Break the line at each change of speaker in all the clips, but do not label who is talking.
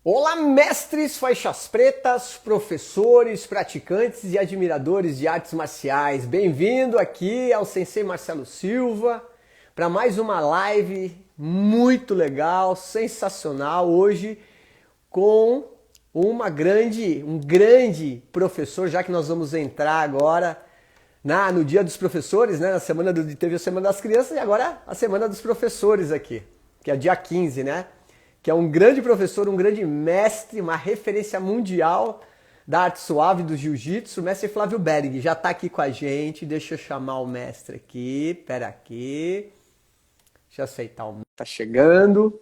Olá, mestres, faixas pretas, professores, praticantes e admiradores de artes marciais. Bem-vindo aqui ao Sensei Marcelo Silva para mais uma live muito legal, sensacional, hoje com um grande professor, já que nós vamos entrar agora no Dia dos Professores, né? Teve a Semana das Crianças e agora a Semana dos Professores aqui, que é dia 15, né? Que é um grande professor, um grande mestre, uma referência mundial da arte suave do jiu-jitsu, o mestre Flávio Berg. Já está aqui com a gente, deixa eu chamar o mestre aqui, pera aqui. Deixa eu aceitar o mestre. Tá chegando.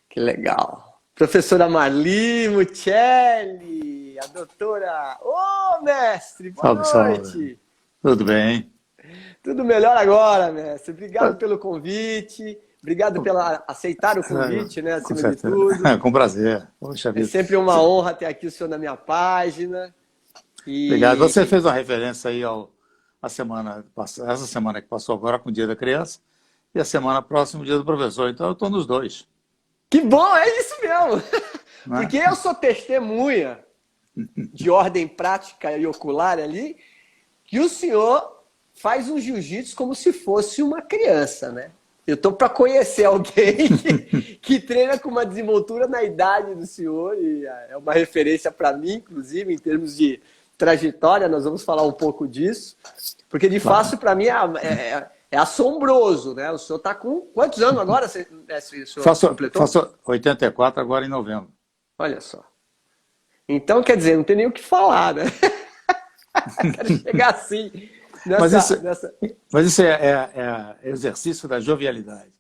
Que legal. Professora Marli Muccelli, a doutora. Ô, mestre, boa noite.
Salve. Tudo bem?
Tudo melhor agora, mestre. Obrigado pelo convite. Obrigado pela aceitar o convite, né? Acima de tudo.
Com prazer. Poxa vida.
É sempre uma honra ter aqui o senhor na minha página.
Obrigado. Você fez uma referência aí essa semana que passou agora com o Dia da Criança e a semana próxima o Dia do Professor. Então eu estou nos dois.
Que bom, é isso mesmo. Porque eu sou testemunha de ordem prática e ocular ali que o senhor faz um jiu-jitsu como se fosse uma criança, né? Eu estou para conhecer alguém que treina com uma desenvoltura na idade do senhor e é uma referência para mim, inclusive, em termos de trajetória, nós vamos falar um pouco disso, porque de fato para mim é assombroso, né? O senhor está com quantos anos agora?
Completou? Faço 84 agora em novembro.
Olha só. Então, quer dizer, não tem nem o que falar, né? Quero chegar assim...
Mas isso é exercício da jovialidade.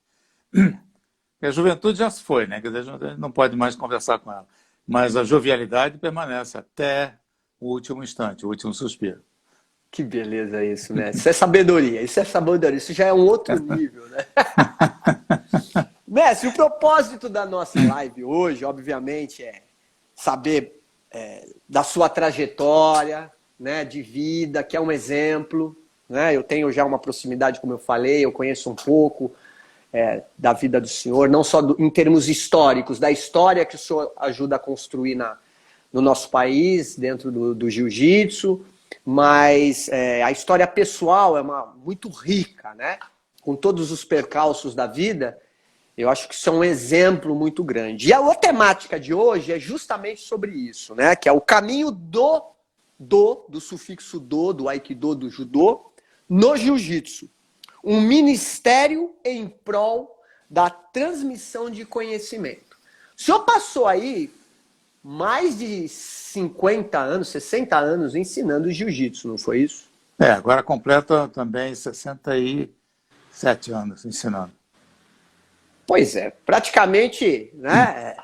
A juventude já se foi, né? Quer dizer, a gente não pode mais conversar com ela. Mas a jovialidade permanece até o último instante, o último suspiro.
Que beleza isso, né? Isso é sabedoria, isso já é um outro nível, né? Mestre, o propósito da nossa live hoje, obviamente, é saber da sua trajetória, né, de vida, que é um exemplo, né? Eu tenho já uma proximidade, como eu falei, eu conheço um pouco da vida do senhor, não só em termos históricos, da história que o senhor ajuda a construir no nosso país, dentro do jiu-jitsu, mas a história pessoal é muito rica, né? Com todos os percalços da vida, eu acho que isso é um exemplo muito grande. E a temática de hoje é justamente sobre isso, né? Que é o caminho do sufixo do Aikido, do Judô, no Jiu-Jitsu. Um ministério em prol da transmissão de conhecimento. O senhor passou aí mais de 50 anos, 60 anos ensinando Jiu-Jitsu, não foi isso?
Agora completa também 67 anos ensinando.
Pois é, praticamente, né?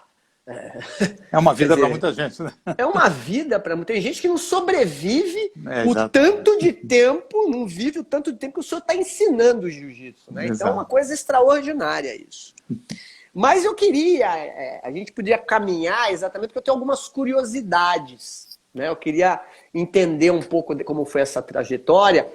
É uma vida para muita gente, né?
É uma vida para muita gente que não sobrevive o tanto de tempo, não vive o tanto de tempo que o senhor está ensinando o jiu-jitsu, né? Então é uma coisa extraordinária isso. Mas eu queria, a gente podia caminhar exatamente porque eu tenho algumas curiosidades, né? Eu queria entender um pouco de como foi essa trajetória,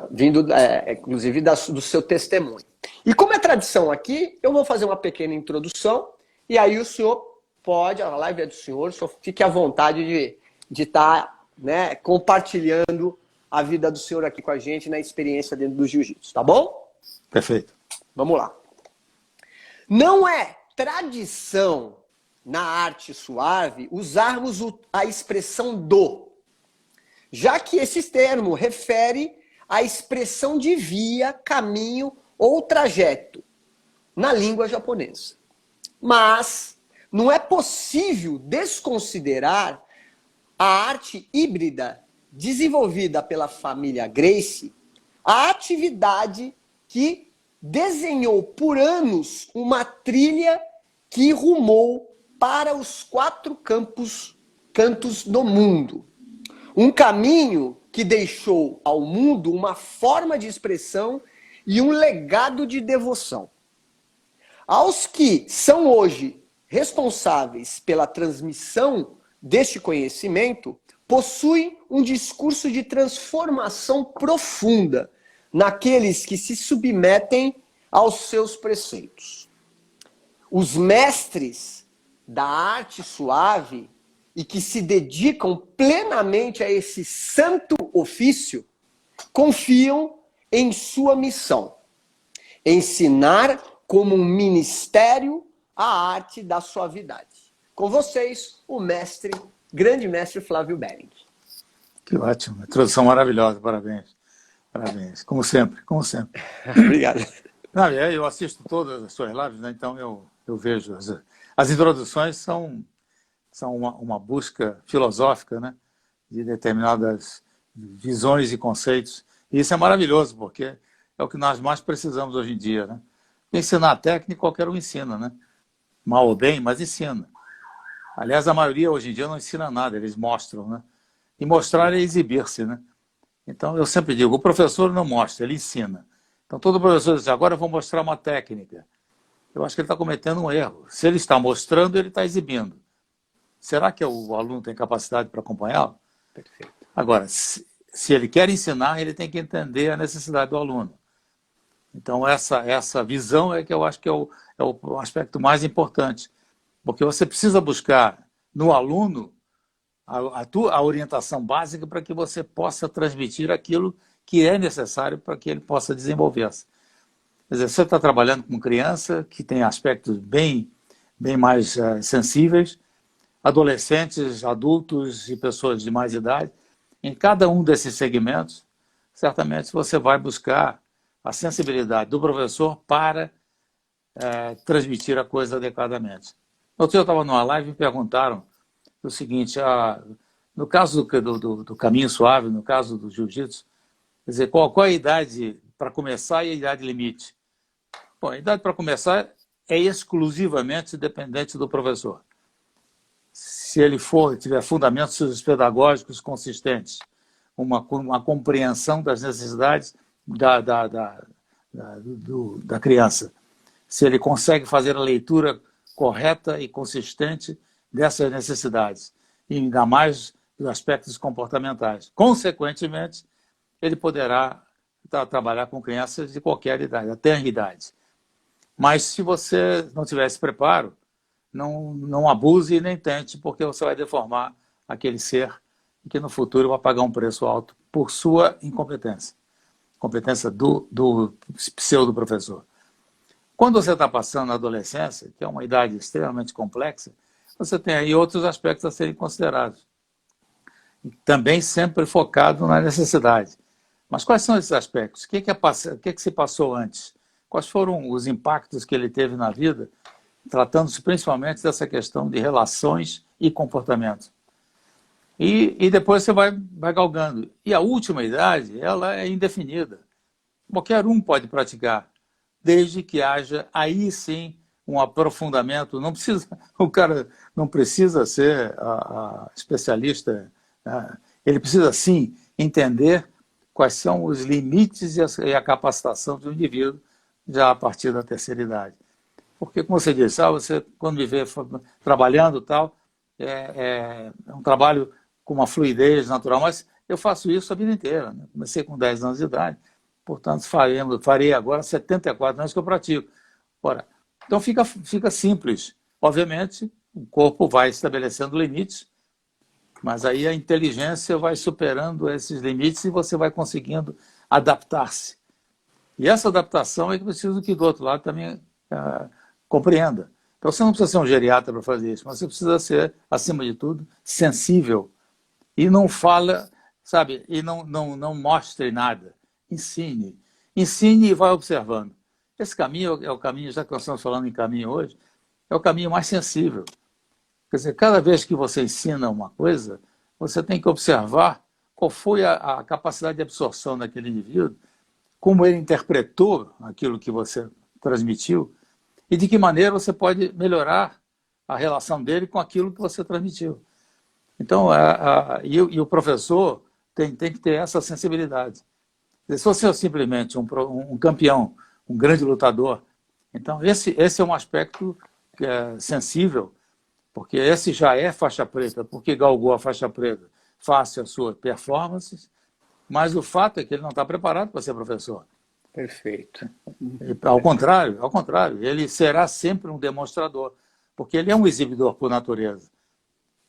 vindo, inclusive, do seu testemunho. E como é tradição aqui, eu vou fazer uma pequena introdução e aí o senhor pode, a live é do senhor, fique à vontade de estar, né, compartilhando a vida do senhor aqui com a gente na experiência dentro do jiu-jitsu, tá bom?
Perfeito.
Vamos lá. Não é tradição na arte suave usarmos a expressão do, já que esse termo refere à expressão de via, caminho ou trajeto na língua japonesa. Mas não é possível desconsiderar a arte híbrida desenvolvida pela família Gracie, a atividade que desenhou por anos uma trilha que rumou para os 4 cantos do mundo. Um caminho que deixou ao mundo uma forma de expressão e um legado de devoção. Aos que são hoje responsáveis pela transmissão deste conhecimento, possuem um discurso de transformação profunda naqueles que se submetem aos seus preceitos. Os mestres da arte suave e que se dedicam plenamente a esse santo ofício confiam em sua missão: ensinar como um ministério a arte da suavidade. Com vocês, o grande mestre Flávio Behring.
Que ótimo, introdução maravilhosa, parabéns. Parabéns, como sempre, como sempre.
Obrigado.
Não, eu assisto todas as suas lives, né? Então eu vejo. As introduções são uma busca filosófica, né? De determinadas visões e conceitos. E isso é maravilhoso, porque é o que nós mais precisamos hoje em dia, né? Ensinar a técnica, qualquer um ensina, né? Mal ou bem, mas ensina. Aliás, a maioria hoje em dia não ensina nada, eles mostram, né? E mostrar é exibir-se, né? Então, eu sempre digo, o professor não mostra, ele ensina. Então, todo professor diz, agora eu vou mostrar uma técnica. Eu acho que ele está cometendo um erro. Se ele está mostrando, ele está exibindo. Será que o aluno tem capacidade para acompanhá-lo?
Perfeito.
Agora, se ele quer ensinar, ele tem que entender a necessidade do aluno. Então, essa visão é que eu acho que é o aspecto mais importante. Porque você precisa buscar no aluno a orientação básica para que você possa transmitir aquilo que é necessário para que ele possa desenvolver-se. Quer dizer, você está trabalhando com criança que tem aspectos bem mais sensíveis, adolescentes, adultos e pessoas de mais idade. Em cada um desses segmentos, certamente você vai buscar a sensibilidade do professor para transmitir a coisa adequadamente. Outro dia eu estava numa live e me perguntaram o seguinte, no caso do caminho suave, no caso do jiu-jitsu, quer dizer, qual é a idade para começar e a idade limite? Bom, a idade para começar é exclusivamente dependente do professor. Se ele tiver fundamentos pedagógicos consistentes, uma compreensão das necessidades da criança, se ele consegue fazer a leitura correta e consistente dessas necessidades, e ainda mais dos aspectos comportamentais. Consequentemente, ele poderá trabalhar com crianças de qualquer idade, até a idade. Mas se você não tiver esse preparo, não abuse e nem tente, porque você vai deformar aquele ser que no futuro vai pagar um preço alto por sua incompetência. Competência do pseudo-professor. Quando você está passando na adolescência, que é uma idade extremamente complexa, você tem aí outros aspectos a serem considerados. Também sempre focado na necessidade. Mas quais são esses aspectos? O que se passou antes? Quais foram os impactos que ele teve na vida, tratando-se principalmente dessa questão de relações e comportamento? E depois você vai galgando. E a última idade, ela é indefinida. Qualquer um pode praticar, desde que haja, aí sim, um aprofundamento. O cara não precisa ser especialista, ele precisa, sim, entender quais são os limites e a capacitação do indivíduo já a partir da terceira idade. Porque, como você disse, você, quando me vê trabalhando tal, é um trabalho com uma fluidez natural, mas eu faço isso a vida inteira. Né? Comecei com 10 anos de idade, portanto, farei agora 74 anos que eu pratico. Ora, então fica simples. Obviamente, o corpo vai estabelecendo limites, mas aí a inteligência vai superando esses limites e você vai conseguindo adaptar-se. E essa adaptação é que preciso que do outro lado também compreenda. Então você não precisa ser um geriatra para fazer isso, mas você precisa ser, acima de tudo, sensível. E não fala, sabe, e não mostre nada. Ensine. Ensine e vai observando. Esse caminho é o caminho, já que nós estamos falando em caminho hoje, é o caminho mais sensível. Quer dizer, cada vez que você ensina uma coisa, você tem que observar qual foi a capacidade de absorção daquele indivíduo, como ele interpretou aquilo que você transmitiu e de que maneira você pode melhorar a relação dele com aquilo que você transmitiu. Então, e o professor tem que ter essa sensibilidade. Se você é simplesmente um campeão, um grande lutador, então esse é um aspecto sensível, porque esse já é faixa preta, porque galgou a faixa preta face às suas performances, mas o fato é que ele não está preparado para ser professor.
Perfeito.
Ao contrário, ele será sempre um demonstrador, porque ele é um exibidor por natureza.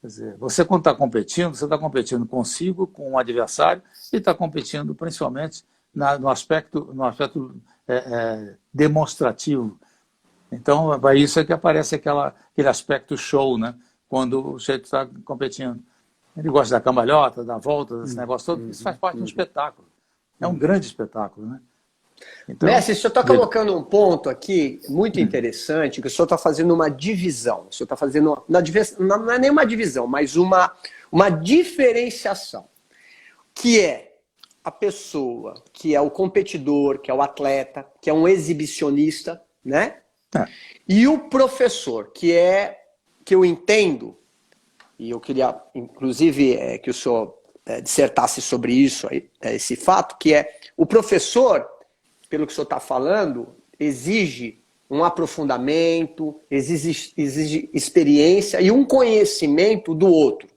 Quer dizer, você quando está competindo, você está competindo consigo, com um adversário, e está competindo principalmente no aspecto demonstrativo. Então, é isso é que aparece aquele aspecto show, né? Quando o sujeito está competindo. Ele gosta da cambalhota, da volta, desse negócio todo, isso faz parte de um espetáculo. É um grande espetáculo, né? Então,
Mestre, o senhor está colocando um ponto aqui muito interessante, que o senhor está fazendo uma divisão. O senhor está fazendo, não é nem uma divisão, mas uma diferenciação, que é a pessoa que é o competidor, que é o atleta, que é um exibicionista, né? E o professor, que eu entendo, e eu queria, inclusive, que o senhor dissertasse sobre isso, esse fato, que é o professor, pelo que o senhor está falando, exige um aprofundamento, exige experiência e um conhecimento do outro.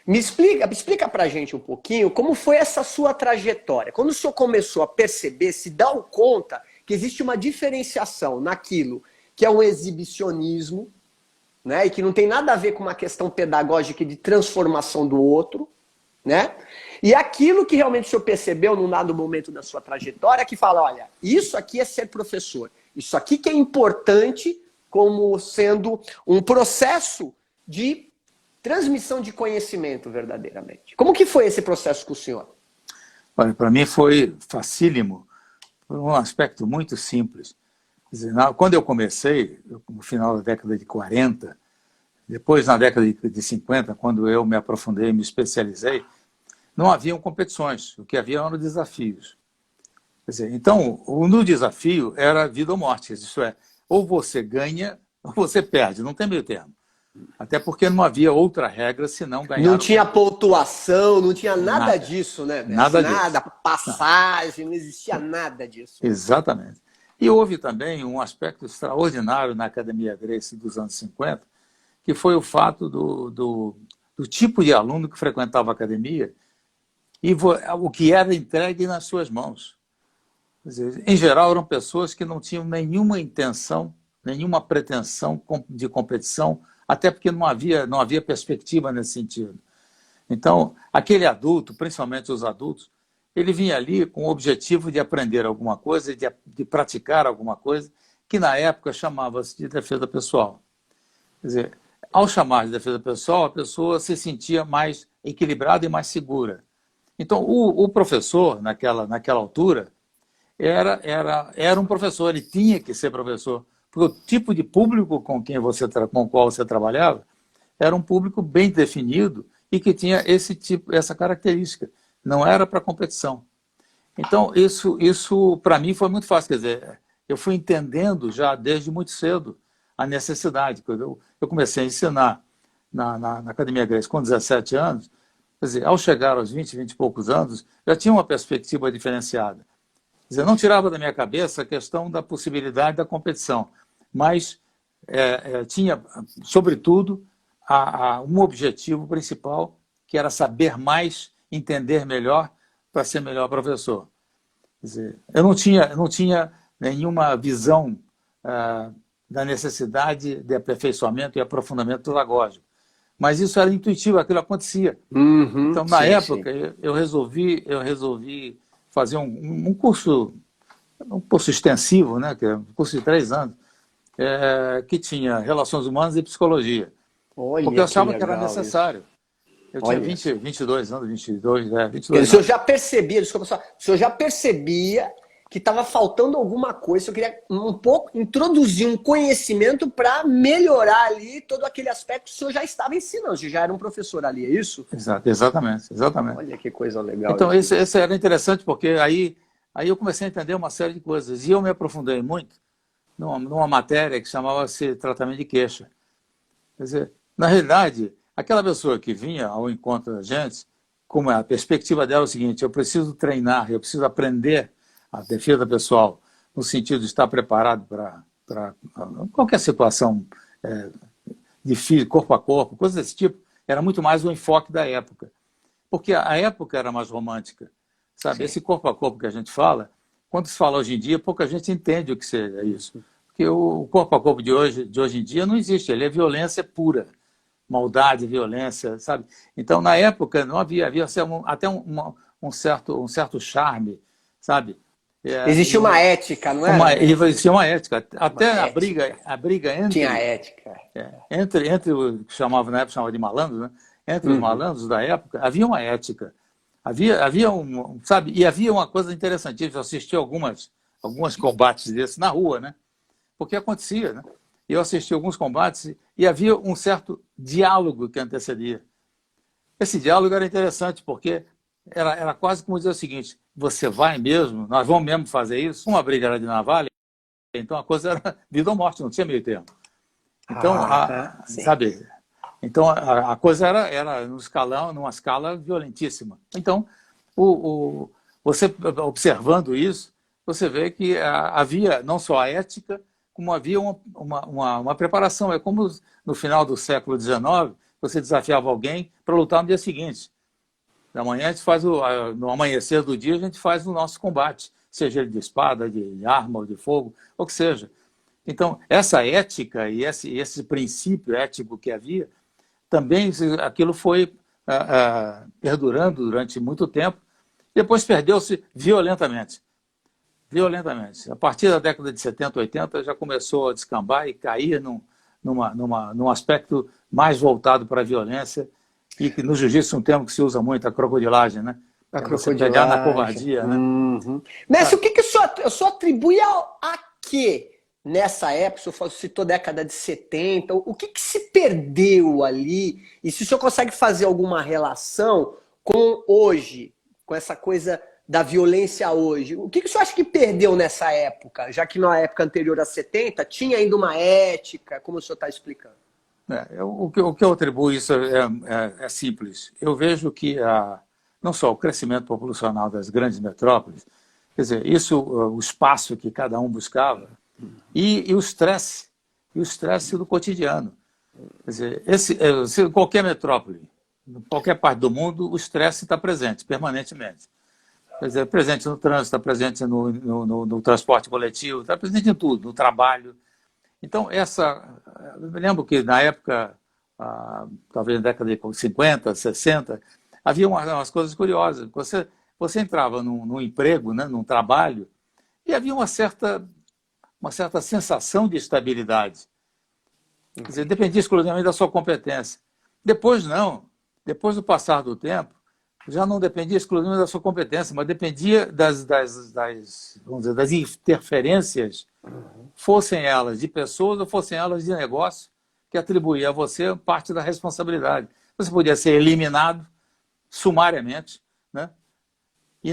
Explica pra gente um pouquinho como foi essa sua trajetória. Quando o senhor começou a perceber, se dá conta que existe uma diferenciação naquilo que é um exibicionismo, né, e que não tem nada a ver com uma questão pedagógica de transformação do outro, né? E aquilo que realmente o senhor percebeu num dado momento da sua trajetória, que fala, olha, isso aqui é ser professor. Isso aqui que é importante como sendo um processo de transmissão de conhecimento verdadeiramente. Como que foi esse processo com o senhor?
Olha, para mim foi facílimo, por um aspecto muito simples. Quer dizer, quando eu comecei, no final da década de 40, depois na década de 50, quando eu me aprofundei e me especializei, não haviam competições, o que havia eram desafios. Quer dizer, então, no desafio era vida ou morte, isso é, ou você ganha ou você perde, não tem meio termo. Até porque não havia outra regra senão ganhar.
Não tinha pontuação, não tinha nada disso, né?
Nada disso.
Passagem, não existia nada disso.
Exatamente. E houve também um aspecto extraordinário na Academia Gracie dos anos 50, que foi o fato do tipo de aluno que frequentava a academia e o que era entregue nas suas mãos. Quer dizer, em geral, eram pessoas que não tinham nenhuma intenção, nenhuma pretensão de competição, até porque não havia perspectiva nesse sentido. Então, aquele adulto, principalmente os adultos, ele vinha ali com o objetivo de aprender alguma coisa, de praticar alguma coisa, que na época chamava-se de defesa pessoal. Quer dizer, ao chamar de defesa pessoal, a pessoa se sentia mais equilibrada e mais segura. Então, o professor, naquela altura, era um professor, ele tinha que ser professor, porque o tipo de público com o qual você trabalhava era um público bem definido e que tinha essa característica. Não era para competição. Então, isso para mim foi muito fácil. Quer dizer, eu fui entendendo já desde muito cedo a necessidade. Eu comecei a ensinar na Academia Gracie com 17 anos. Quer dizer, ao chegar aos 20 e poucos anos, já tinha uma perspectiva diferenciada. Quer dizer, não tirava da minha cabeça a questão da possibilidade da competição, mas tinha, sobretudo, um objetivo principal, que era saber mais, entender melhor, para ser melhor professor. Quer dizer, eu não tinha nenhuma visão da necessidade de aperfeiçoamento e aprofundamento pedagógico. Mas isso era intuitivo, aquilo acontecia. Então, na época, eu resolvi fazer um curso extensivo, né, que é um curso de 3 anos, que tinha relações humanas e psicologia.
Olha,
porque eu achava que era necessário. Eu tinha 22 anos, 22
o senhor já percebia, desculpa só, o senhor já percebia que estava faltando alguma coisa, eu queria um pouco introduzir um conhecimento para melhorar ali todo aquele aspecto que o senhor já estava ensinando, você já era um professor ali, é isso?
Exatamente.
Olha que coisa legal.
Então, esse era interessante, porque aí eu comecei a entender uma série de coisas, e eu me aprofundei muito numa matéria que chamava-se tratamento de queixa. Quer dizer, na realidade, aquela pessoa que vinha ao encontro da gente, como a perspectiva dela é o seguinte: eu preciso treinar, eu preciso aprender a defesa pessoal, no sentido de estar preparado para qualquer situação difícil, corpo a corpo, coisas desse tipo. Era muito mais o enfoque da época. Porque a época era mais romântica. Sabe? Esse corpo a corpo que a gente fala quando se fala hoje em dia, pouca gente entende o que seja isso. Porque o corpo a corpo de hoje em dia não existe, ele é violência pura. Maldade, violência, sabe? Então, na época, não havia assim, até um certo charme, sabe?
Existia uma ética, não era?
Existia uma ética. Até
Uma
a briga
Tinha ética.
entre o que chamava, na época chamava de malandros, né? Entre os malandros da época, havia uma ética. Havia sabe? E havia uma coisa interessantíssima. Eu assisti alguns combates desses na rua, né? Porque acontecia, né? Eu assisti alguns combates e havia um certo diálogo que antecedia. Esse diálogo era interessante porque era quase como dizer o seguinte: você vai mesmo? Nós vamos mesmo fazer isso? Uma briga era de navalha, então a coisa era vida ou morte, não tinha meio termo. Então, sabe? Então a coisa era numa escala violentíssima. Então, você observando isso, você vê que havia não só a ética, como havia uma preparação. É como no final do século XIX, você desafiava alguém para lutar no dia seguinte. Na manhã a gente faz no amanhecer do dia a gente faz o nosso combate, seja ele de espada, de arma ou de fogo, ou que seja. Então, essa ética e esse princípio ético que havia, também aquilo foi perdurando durante muito tempo, e depois perdeu-se violentamente. Violentamente. A partir da década de 70, 80, já começou a descambar e cair num aspecto mais voltado para a violência, e que no jiu-jitsu um termo que se usa muito, a crocodilagem, né?
A
você pegar na covardia, né?
Mestre, o que o senhor atribui a quê nessa época? O senhor citou década de 70, o que se perdeu ali? E se o senhor consegue fazer alguma relação com hoje, com essa coisa da violência hoje? O que o senhor acha que perdeu nessa época? Já que na época anterior a 70 tinha ainda uma ética, como o senhor está explicando.
O que eu atribuo isso é simples. Eu vejo que não só o crescimento populacional das grandes metrópoles, quer dizer, o espaço que cada um buscava, e o estresse do cotidiano. Quer dizer, qualquer metrópole, em qualquer parte do mundo, o estresse está presente, permanentemente. Quer dizer, presente no trânsito, está presente no transporte coletivo, está presente em tudo, no trabalho. Então, eu me lembro que na época, talvez na década de 50, 60, havia umas coisas curiosas. Você entrava num emprego, né, num trabalho, e havia uma certa sensação de estabilidade. Quer dizer, dependia exclusivamente da sua competência. Depois, não. Depois do passar do tempo, já não dependia exclusivamente da sua competência, mas dependia vamos dizer, das interferências, fossem elas de pessoas ou fossem elas de negócio, que atribuía a você parte da responsabilidade. Você podia ser eliminado sumariamente, né? E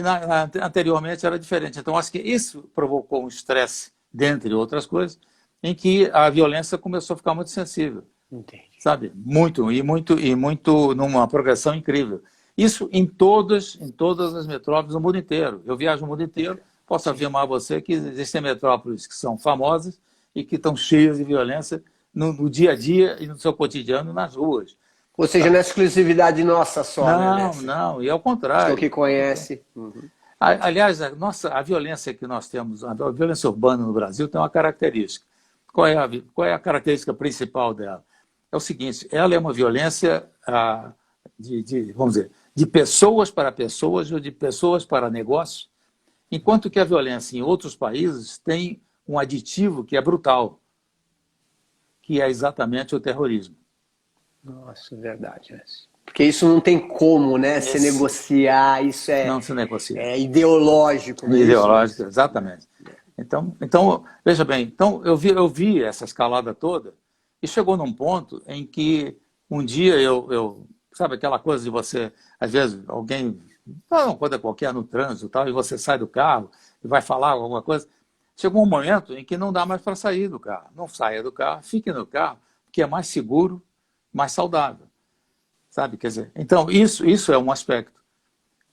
anteriormente era diferente. Então, acho que isso provocou um estresse, dentre outras coisas, em que a violência começou a ficar muito sensível.
Entendi.
Sabe? Muito numa progressão incrível. Isso em todas as metrópoles do mundo inteiro. Eu viajo o mundo inteiro, posso afirmar a você que existem metrópoles que são famosas e que estão cheias de violência no dia a dia e no seu cotidiano nas ruas.
Ou seja, não é exclusividade nossa só, né?
Não, e ao contrário.
O que conhece.
Aliás, a violência que nós temos, a violência urbana no Brasil tem uma característica. Qual é a característica principal dela? É o seguinte, ela é uma violência vamos dizer, de pessoas para pessoas ou de pessoas para negócios, enquanto que a violência em outros países tem um aditivo que é brutal, que é exatamente o terrorismo.
Nossa, verdade. Porque isso não tem como, né, se negociar, isso
não se negocia.
É ideológico.
Né? Ideológico, exatamente. Então, veja bem, eu vi essa escalada toda e chegou num ponto em que um dia sabe aquela coisa de você, às vezes, alguém, uma coisa qualquer no trânsito tal, e você sai do carro e vai falar alguma coisa. Chegou um momento em que não dá mais para sair do carro. Não saia do carro, fique no carro, porque é mais seguro, mais saudável. Sabe? Quer dizer, então, isso é um aspecto.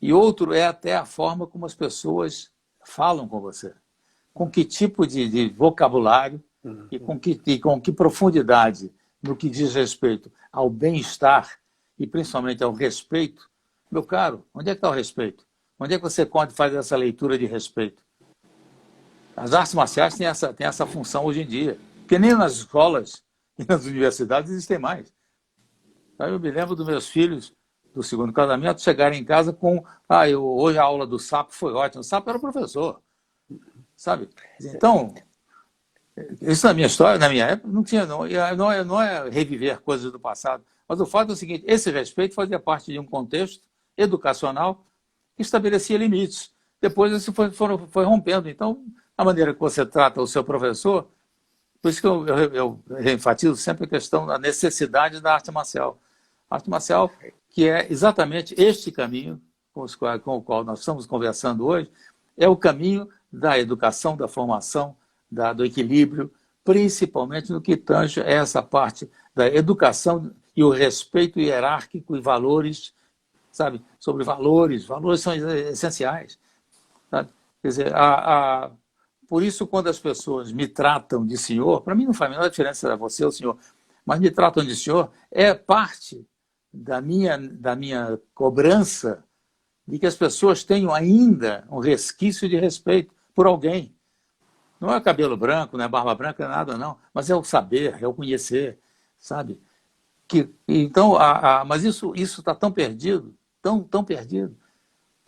E outro é até a forma como as pessoas falam com você. Com que tipo de vocabulário e com que profundidade no que diz respeito ao bem-estar e principalmente ao respeito. Meu caro, onde é que está o respeito? Onde é que você pode fazer essa leitura de respeito? As artes marciais têm essa função hoje em dia, porque nem nas escolas e nas universidades existem mais. Eu me lembro dos meus filhos do segundo casamento chegarem em casa com hoje a aula do Sapo foi ótima. O Sapo era o professor, sabe? Então, isso na minha história, na minha época, não tinha, não é reviver coisas do passado. Mas o fato é o seguinte, esse respeito fazia parte de um contexto educacional que estabelecia limites. Depois isso foi rompendo. Então, a maneira que você trata o seu professor, por isso que eu enfatizo sempre a questão da necessidade da arte marcial. A arte marcial, que é exatamente este caminho com o qual nós estamos conversando hoje, é o caminho da educação, da formação, do equilíbrio, principalmente no que tange a essa parte da educação e o respeito hierárquico e valores, sabe? Sobre valores são essenciais. Sabe? Quer dizer, por isso, quando as pessoas me tratam de senhor, para mim não faz a menor diferença se é você ou senhor, mas me tratam de senhor, é parte da minha cobrança de que as pessoas tenham ainda um resquício de respeito por alguém. Não é cabelo branco, não é barba branca, nada, não. Mas é o saber, é o conhecer, sabe? Então, mas isso está tão perdido, tão perdido,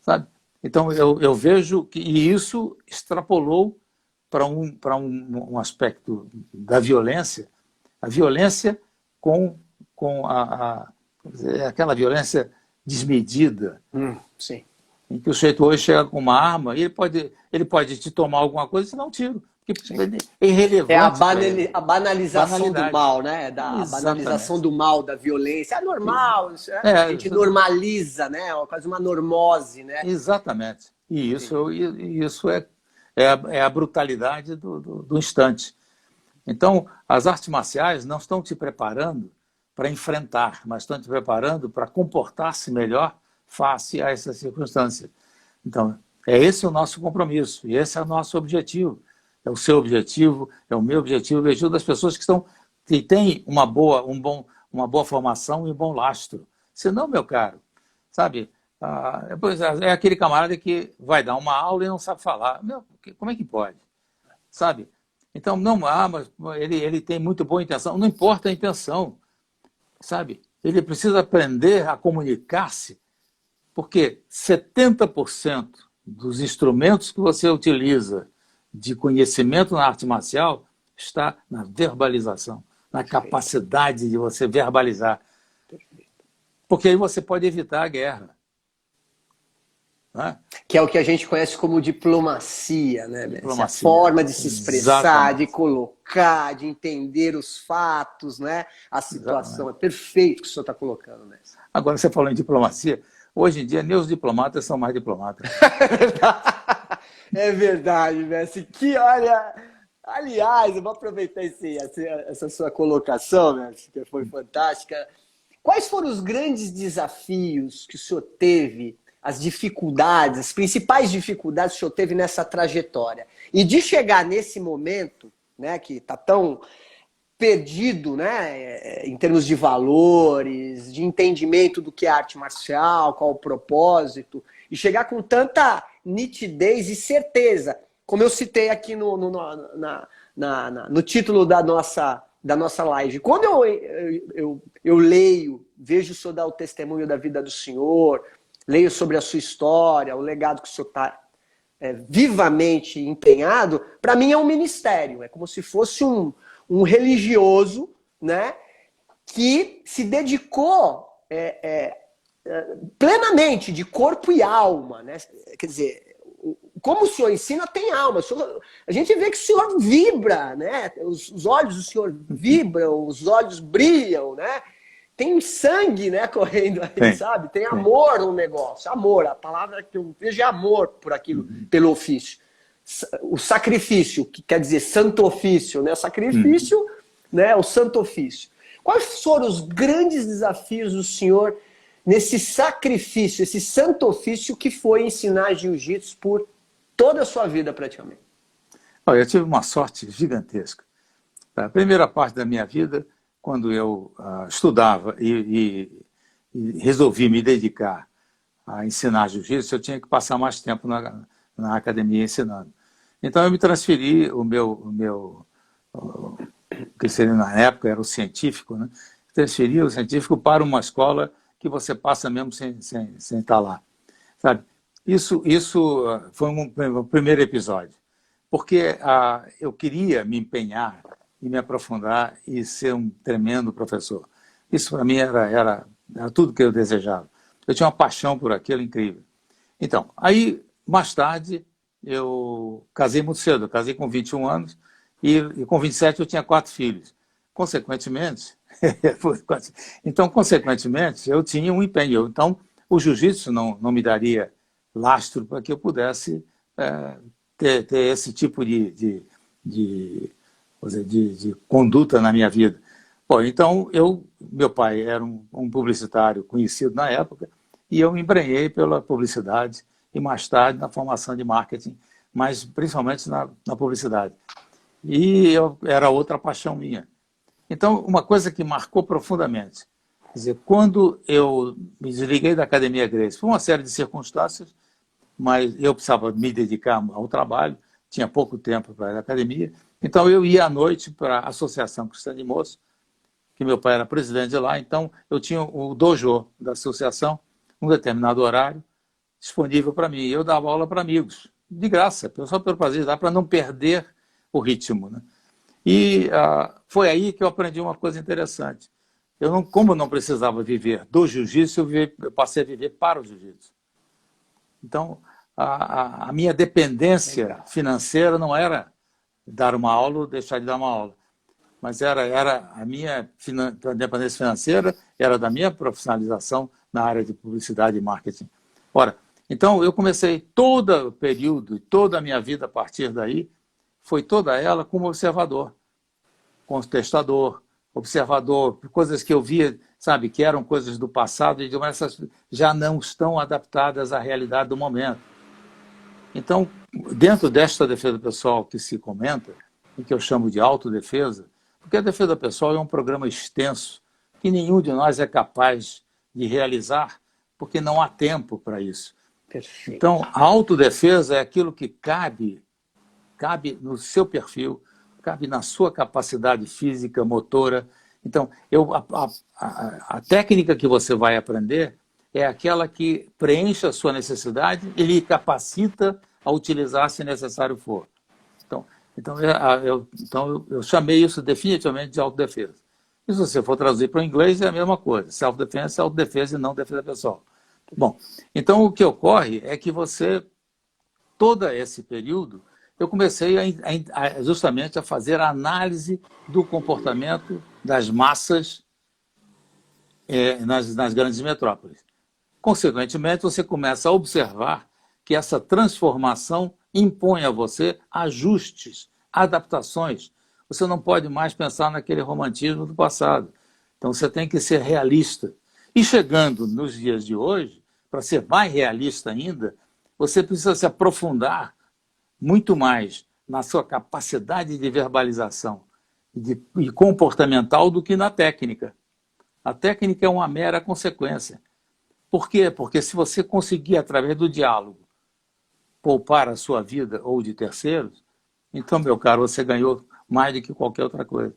sabe? Então, eu vejo que isso extrapolou para um aspecto da violência, a violência com aquela violência desmedida.
Sim.
Em que o sujeito hoje chega com uma arma e ele pode te tomar alguma coisa e se não tiro. Porque é irrelevante.
É a banalização do mal, né? A banalização do mal, da violência. É normal, a gente normaliza, né? É quase uma normose, né?
Exatamente. E isso é a brutalidade do instante. Então, as artes marciais não estão te preparando para enfrentar, mas estão te preparando para comportar-se melhor face a essa circunstância. Então, esse o nosso compromisso, e esse é o nosso objetivo. É o seu objetivo, é o meu objetivo, o objetivo das pessoas que têm uma boa formação e um bom lastro. Senão, meu caro, sabe, é aquele camarada que vai dar uma aula e não sabe falar. Meu, como é que pode? Sabe? Então, mas ele tem muito boa intenção. Não importa a intenção, sabe? Ele precisa aprender a comunicar-se, porque 70% dos instrumentos que você utiliza de conhecimento na arte marcial está na verbalização, na capacidade de você verbalizar. Porque aí você pode evitar a guerra. Né?
Que é o que a gente conhece como diplomacia, né?
Diplomacia.
Essa forma de se expressar,
Exatamente.
de colocar, de entender os fatos, né? A situação.
Exatamente.
É perfeito o que o senhor está colocando, né?
Agora, você falou em diplomacia. Hoje em dia, nem os diplomatas são mais diplomatas.
É verdade, Messi. Que olha. Aliás, eu vou aproveitar essa sua colocação, Messi, que foi fantástica. Quais foram os grandes desafios que o senhor teve, as dificuldades, as principais dificuldades que o senhor teve nessa trajetória? E de chegar nesse momento, né, que está tão perdido, né, em termos de valores, de entendimento do que é arte marcial, qual o propósito, e chegar com tanta nitidez e certeza, como eu citei aqui no título da nossa live. Quando eu leio, vejo o senhor dar o testemunho da vida do senhor, leio sobre a sua história, o legado que o senhor está vivamente empenhado, para mim é um ministério, é como se fosse um religioso, né, que se dedicou plenamente, de corpo e alma, né? Quer dizer, como o senhor ensina, tem alma. A gente vê que o senhor vibra, né? Os olhos do senhor vibram, os olhos brilham, né? Tem sangue, né, correndo aí, sabe? Tem amor no negócio. Amor, a palavra que eu vejo é amor por aquilo, pelo ofício. O sacrifício, que quer dizer santo ofício, né? Sacrifício, né? O santo ofício. Quais foram os grandes desafios do senhor nesse sacrifício, esse santo ofício que foi ensinar jiu-jitsu por toda a sua vida, praticamente?
Olha, eu tive uma sorte gigantesca. A primeira parte da minha vida, quando eu estudava e resolvi me dedicar a ensinar jiu-jitsu, eu tinha que passar mais tempo na academia ensinando. Então eu me transferi, que seria na época era o científico, né? Transferi o científico para uma escola que você passa mesmo sem estar lá, sabe? Isso foi um primeiro episódio, porque eu queria me empenhar e me aprofundar e ser um tremendo professor. Isso para mim era tudo que eu desejava. Eu tinha uma paixão por aquilo incrível. Então, aí, mais tarde, eu casei muito cedo. Eu casei com 21 anos e com 27 eu tinha 4 filhos. Consequentemente, eu tinha um empenho. Então, o jiu-jitsu não me daria lastro para que eu pudesse ter esse tipo de conduta na minha vida. Bom, então, meu pai era um publicitário conhecido na época e eu me embrenhei pela publicidade e mais tarde na formação de marketing, mas principalmente na publicidade. E era outra paixão minha. Então, uma coisa que marcou profundamente, quer dizer, quando eu me desliguei da Academia Gracie, foi uma série de circunstâncias, mas eu precisava me dedicar ao trabalho, tinha pouco tempo para ir à academia, então eu ia à noite para a Associação Cristã de Moços, que meu pai era presidente de lá, então eu tinha o dojo da associação, um determinado horário, disponível para mim. Eu dava aula para amigos, de graça, só pelo prazer de dar, para não perder o ritmo, né? E foi aí que eu aprendi uma coisa interessante. Como eu não precisava viver do jiu-jitsu, eu passei a viver para o jiu-jitsu. Então, a minha dependência financeira não era dar uma aula ou deixar de dar uma aula, mas era a minha dependência financeira, era da minha profissionalização na área de publicidade e marketing. Ora, então eu comecei todo o período, toda a minha vida a partir daí, foi toda ela como observador, contestador, observador, coisas que eu via, sabe, que eram coisas do passado e essas já não estão adaptadas à realidade do momento. Então, dentro desta defesa pessoal que se comenta, e que eu chamo de autodefesa, porque a defesa pessoal é um programa extenso que nenhum de nós é capaz de realizar, porque não há tempo para isso. Perfeito. Então, a autodefesa é aquilo que cabe no seu perfil, cabe na sua capacidade física, motora. Então, a técnica que você vai aprender é aquela que preenche a sua necessidade e lhe capacita a utilizar se necessário for. Então eu chamei isso definitivamente de autodefesa. E se você for traduzir para o inglês, é a mesma coisa. Self-defense é autodefesa e não defesa pessoal. Bom, então o que ocorre é que todo esse período, eu comecei justamente a fazer a análise do comportamento das massas nas grandes metrópoles. Consequentemente, você começa a observar que essa transformação impõe a você ajustes, adaptações. Você não pode mais pensar naquele romantismo do passado. Então, você tem que ser realista. E chegando nos dias de hoje, para ser mais realista ainda, você precisa se aprofundar muito mais na sua capacidade de verbalização e comportamental do que na técnica. A técnica é uma mera consequência. Por quê? Porque se você conseguir, através do diálogo, poupar a sua vida ou de terceiros, então, meu caro, você ganhou mais do que qualquer outra coisa.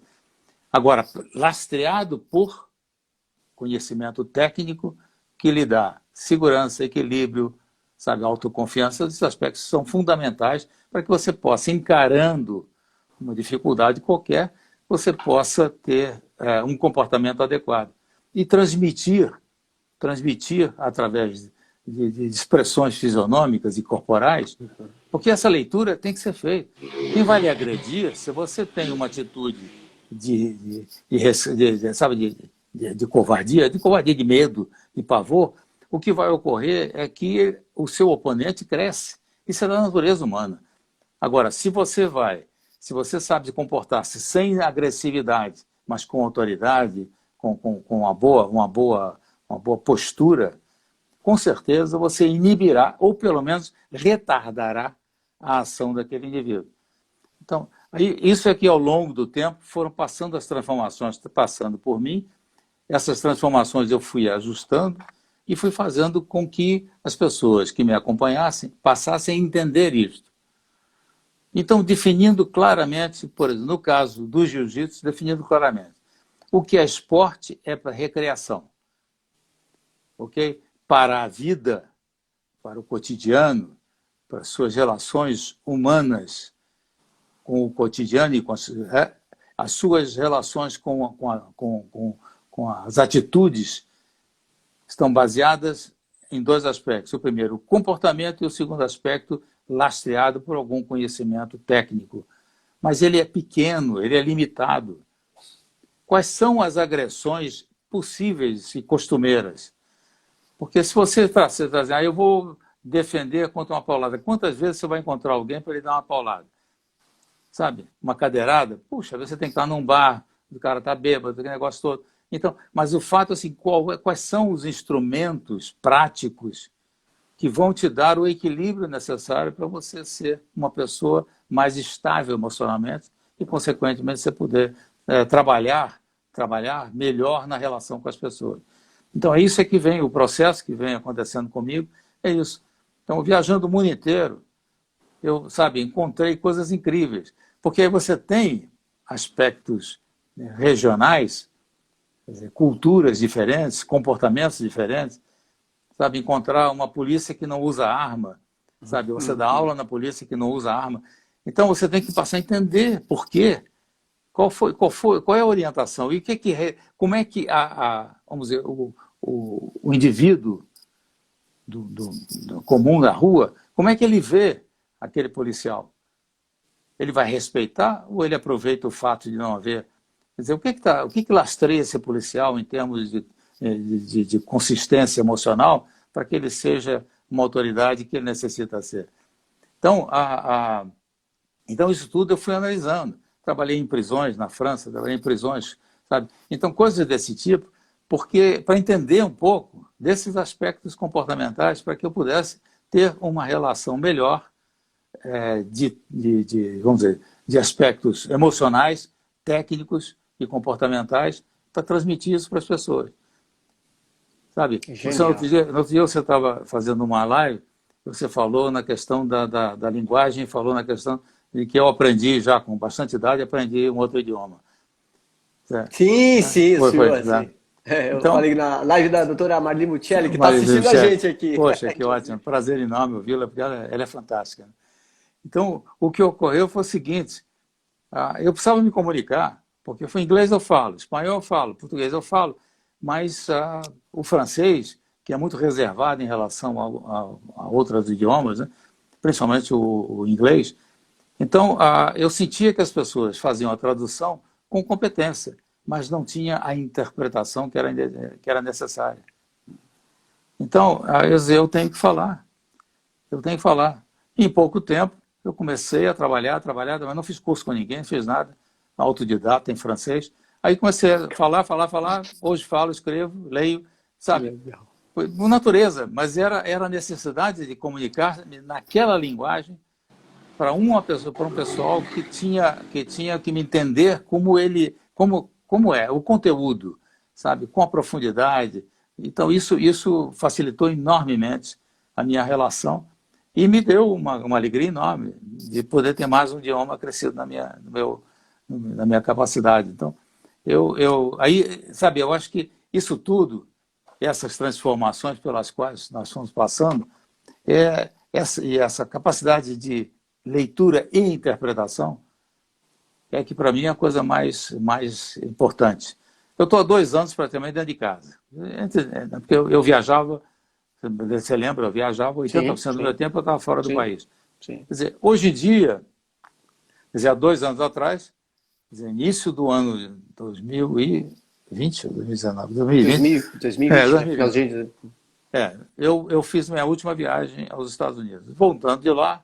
Agora, lastreado por conhecimento técnico que lhe dá segurança, equilíbrio, sabe, autoconfiança, esses aspectos são fundamentais para que você possa, encarando uma dificuldade qualquer, você possa ter um comportamento adequado. E transmitir através de expressões fisionômicas e corporais, porque essa leitura tem que ser feita. Quem vai lhe agredir, se você tem uma atitude de covardia, de medo, de pavor, o que vai ocorrer é que o seu oponente cresce. Isso é da natureza humana. Agora, se você sabe se comportar-se sem agressividade, mas com autoridade, com uma boa postura, com certeza você inibirá, ou pelo menos retardará a ação daquele indivíduo. Então, isso é que ao longo do tempo foram passando as transformações, passando por mim. Essas transformações eu fui ajustando e fui fazendo com que as pessoas que me acompanhassem passassem a entender isto. Então, definindo claramente, por exemplo, no caso do jiu-jitsu, definindo claramente, o que é esporte é para recreação, ok? Para a vida, para o cotidiano, para as suas relações humanas com o cotidiano e com as suas relações com as atitudes estão baseadas em dois aspectos. O primeiro, o comportamento, e o segundo aspecto, lastreado por algum conhecimento técnico. Mas ele é pequeno, ele é limitado. Quais são as agressões possíveis e costumeiras? Porque se você está dizendo, eu vou defender contra uma paulada, quantas vezes você vai encontrar alguém para ele dar uma paulada? Sabe? Uma cadeirada? Puxa, você tem que estar num bar, o cara está bêbado, aquele negócio todo. Então, mas o fato, assim, quais são os instrumentos práticos que vão te dar o equilíbrio necessário para você ser uma pessoa mais estável emocionalmente e, consequentemente, você poder trabalhar melhor na relação com as pessoas. Então, é isso que vem, o processo que vem acontecendo comigo, é isso. Então, viajando o mundo inteiro, eu, encontrei coisas incríveis, porque aí você tem aspectos regionais, quer dizer, culturas diferentes, comportamentos diferentes, encontrar uma polícia que não usa arma, você dá aula na polícia que não usa arma. Então você tem que passar a entender por quê, qual é a orientação e como é que vamos dizer, o indivíduo do comum da rua, como é que ele vê aquele policial? Ele vai respeitar ou ele aproveita o fato de não haver? Quer dizer, o que lastreia esse policial em termos de consistência emocional para que ele seja uma autoridade que ele necessita ser? Então, então isso tudo eu fui analisando. Trabalhei em prisões na França, trabalhei em prisões, Então, coisas desse tipo, porque para entender um pouco desses aspectos comportamentais, para que eu pudesse ter uma relação melhor vamos dizer, de aspectos emocionais, técnicos e comportamentais para transmitir isso para as pessoas. No outro dia você estava fazendo uma live, você falou na questão da linguagem, falou na questão de que eu aprendi já com bastante idade, aprendi um outro idioma.
Sim,
foi,
senhor.
Né?
Eu falei na live da doutora Marli Muccelli, que está assistindo a gente aqui.
Poxa, que ótimo, prazer enorme ouvi-la, porque ela é fantástica. Então, o que ocorreu foi o seguinte, eu precisava me comunicar, porque foi inglês eu falo, espanhol eu falo, português eu falo, mas o francês, que é muito reservado em relação a outros idiomas, né? Principalmente o inglês, então eu sentia que as pessoas faziam a tradução com competência, mas não tinha a interpretação que era necessária. Então, eu tenho que falar, Em pouco tempo, eu comecei a trabalhar, mas não fiz curso com ninguém, não fiz nada, autodidata em francês. Aí comecei a falar, hoje falo, escrevo, leio, Foi por natureza, mas era a necessidade de comunicar naquela linguagem para uma pessoa, para um pessoal que tinha que me entender como é o conteúdo, com a profundidade. Então isso facilitou enormemente a minha relação e me deu uma alegria enorme de poder ter mais um idioma crescido na minha capacidade. Então eu acho que isso tudo, essas transformações pelas quais nós fomos passando, essa capacidade de leitura e interpretação é que, para mim, é a coisa mais importante. Eu estou há 2 anos, praticamente, dentro de casa. Porque eu viajava, você lembra, eu viajava 80% do meu tempo, eu estava fora do país.
Sim.
Quer dizer, hoje em dia, há 2 anos atrás, início do ano 2020, 2019, 2020.
2020.
Eu fiz minha última viagem aos Estados Unidos. Voltando de lá,